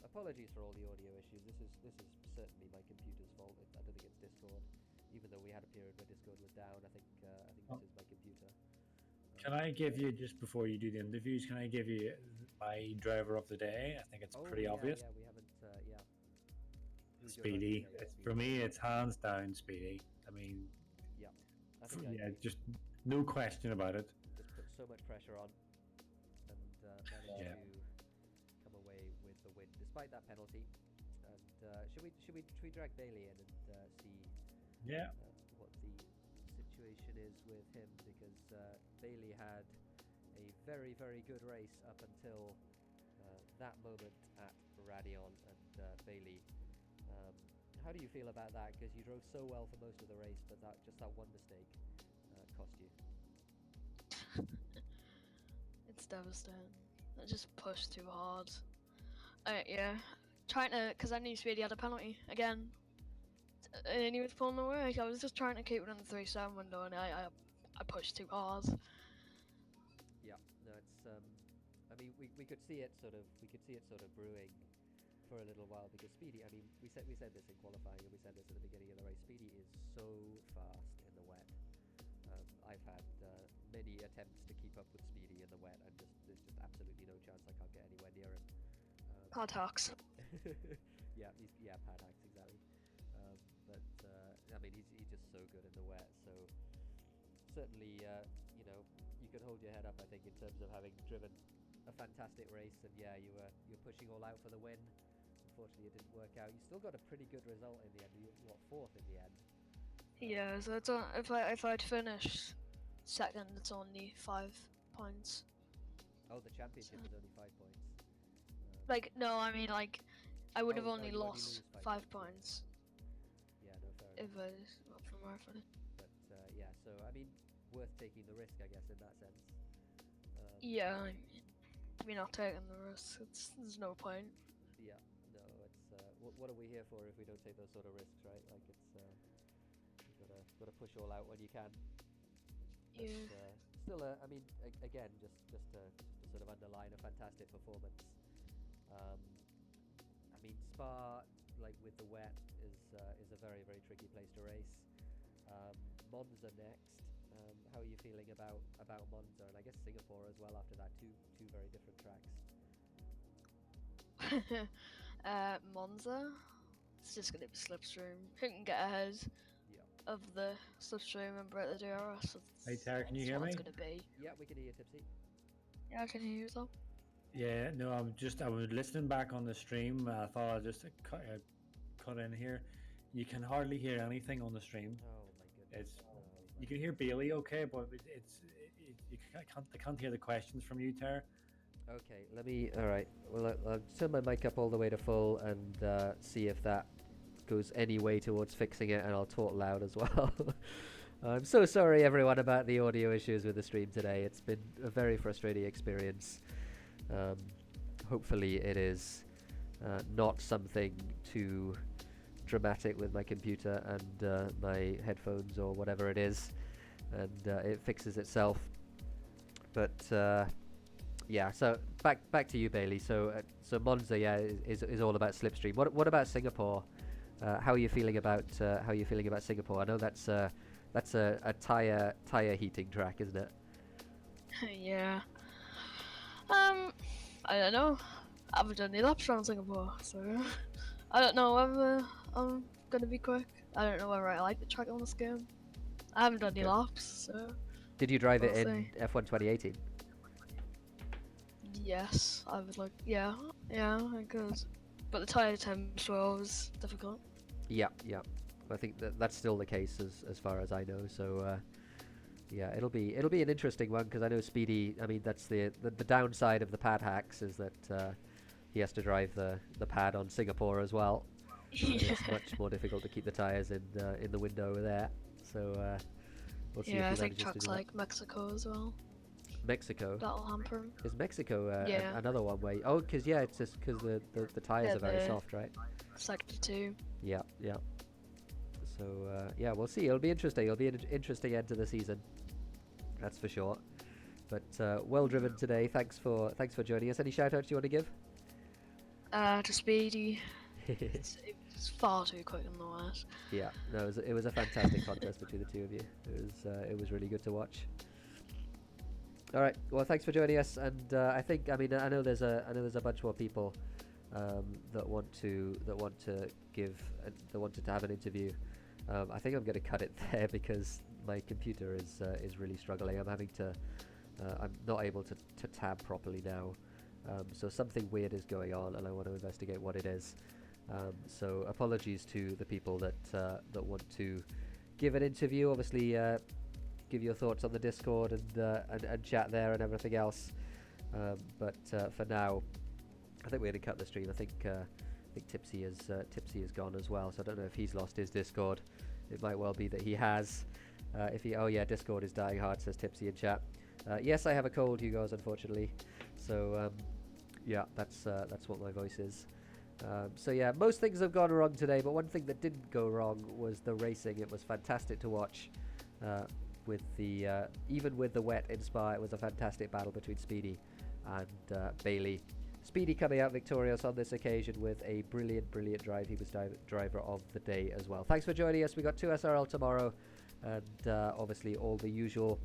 apologies for all the audio issues. This is certainly my computer's fault. I don't think it's Discord, even though we had a period where Discord was down. I think this is my computer. Can I give you, just before you do the interviews, can I give you my driver of the day? I think it's pretty obvious. Yeah, we haven't. Yeah. Who's your Speedy. driver of the day? For me, it's hands down Speedy. I mean, Yeah. I think I agree. just no question about it. Just put so much pressure on, and managed to come away with the win despite that penalty. And should we drag Bailey in and see Yeah. what the situation is with him, because Bailey had a very, very good race up until that moment at Radion, and Bailey, how do you feel about that? Because you drove so well for most of the race, but that one mistake cost you. It's devastating. I just pushed too hard. Yeah, trying to, because I knew Speedy had a penalty again, and he was pulling away. I was just trying to keep it in the 3-7 window, and I pushed too hard. Yeah, no, it's I mean, we could see it sort of brewing for a little while, because Speedy, I mean, we said this in qualifying, and we said this at the beginning of the race. Speedy is so fast in the wet. I've had many attempts to keep up with Speedy in the wet, and there's just absolutely no chance I can't get anywhere near him. Contacts. Yeah, Paddox, exactly. But I mean, he's just so good in the wet. So certainly, you can hold your head up, I think, in terms of having driven a fantastic race. And yeah, you're pushing all out for the win. Unfortunately, it didn't work out. You still got a pretty good result in the end. You got 4th in the end. Yeah, so it's if I'd finished second, it's only 5 points. Oh, the championship is only 5 points. Like, no, I mean, like, I would have Oh, only you only lost lose 5 points Yeah, no, fair enough. if I was not from Marathon. But yeah, so I mean, worth taking the risk, I guess, in that sense. Yeah, I mean, we're not taking the risk. There's no point. Yeah, no, it's what are we here for if we don't take those sort of risks, right? Like, it's you've got to push all out when you can. But, Yeah. still, I mean, again, just to sort of underline a fantastic performance. I mean, Spa, like with the wet, is a very, very tricky place to race. Monza next. How are you feeling about Monza and I guess Singapore as well after that? Two very different tracks. Monza. It's just gonna be slipstream. Who can get ahead Yeah. of the slipstream and break the DRS? Hey, Tara, can you hear That's what it's me? gonna be. Yeah, we can hear you, Tipsy. Yeah, I can hear you though. Yeah, no, I was listening back on the stream. I thought I'd just cut in here. You can hardly hear anything on the stream. Oh my goodness. It's you can hear Bailey okay, but I can't hear the questions from you, Tara. Okay, let me. All right. Well, I'll turn my mic up all the way to full and see if that goes any way towards fixing it, and I'll talk loud as well. I'm so sorry, everyone, about the audio issues with the stream today. It's been a very frustrating experience. Hopefully, it is not something too dramatic with my computer and my headphones or whatever it is, and it fixes itself. But yeah, so back to you, Bailey. So Monza, yeah, is all about slipstream. What about Singapore? How are you feeling about Singapore? I know that's a tire heating track, isn't it? Yeah. I don't know. I haven't done any laps around Singapore, so I don't know whether I'm gonna be quick. I don't know whether I like the track on this game. I haven't done any Okay. laps, so Did you drive it We'll in see. F1 2018? yes, I would like. Yeah, I could. But the tire temperature was difficult. Yeah. I think that's still the case as far as I know. So yeah, it'll be an interesting one because I know Speedy. I mean, that's the downside of the pad hacks is that he has to drive the pad on Singapore as well. It's much more difficult to keep the tires in the window there. So we'll see Yeah, I if he think manages to tracks do that. like Mexico as well. Mexico. That'll hamper him. Is Mexico Yeah. another one way? Oh, because yeah, it's just because the tires Yeah, are very the- soft, right? Sector 2. Yeah. So yeah, we'll see. It'll be interesting. It'll be an interesting end to the season. That's for sure. But well driven today. Thanks for joining us. Any shout outs you want to give? To Speedy. It's far too quick on the west. Yeah, no, it was a fantastic contest between the two of you. It was really good to watch. All right, well, thanks for joining us, and I know there's a bunch more people that want to have an interview. I think I'm going to cut it there because my computer is really struggling. I'm not able to tab properly now, so something weird is going on, and I want to investigate what it is. So apologies to the people that want to give an interview. Obviously, give your thoughts on the Discord and chat there and everything else. But for now, I think we're going to cut the stream. I think Tipsy is gone as well. So I don't know if he's lost his Discord. It might well be that he has. Discord is dying hard, says Tipsy in chat. Yes, I have a cold, you guys, unfortunately. So yeah, that's what my voice is. So yeah, most things have gone wrong today, but one thing that didn't go wrong was the racing. It was fantastic to watch. With the even with the wet in Spa, it was a fantastic battle between Speedy and Bailey. Speedy coming out victorious on this occasion with a brilliant drive. He was driver of the day as well. Thanks for joining us. We got 2 SRL tomorrow, and obviously all the usual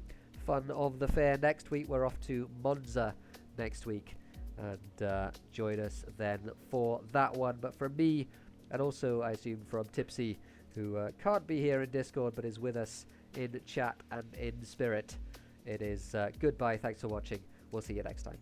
fun of the fair next week. We're off to Monza next week, and join us then for that one. But from me, and also I assume from Tipsy, who can't be here in Discord but is with us in chat and in spirit, it is goodbye. Thanks for watching. We'll see you next time.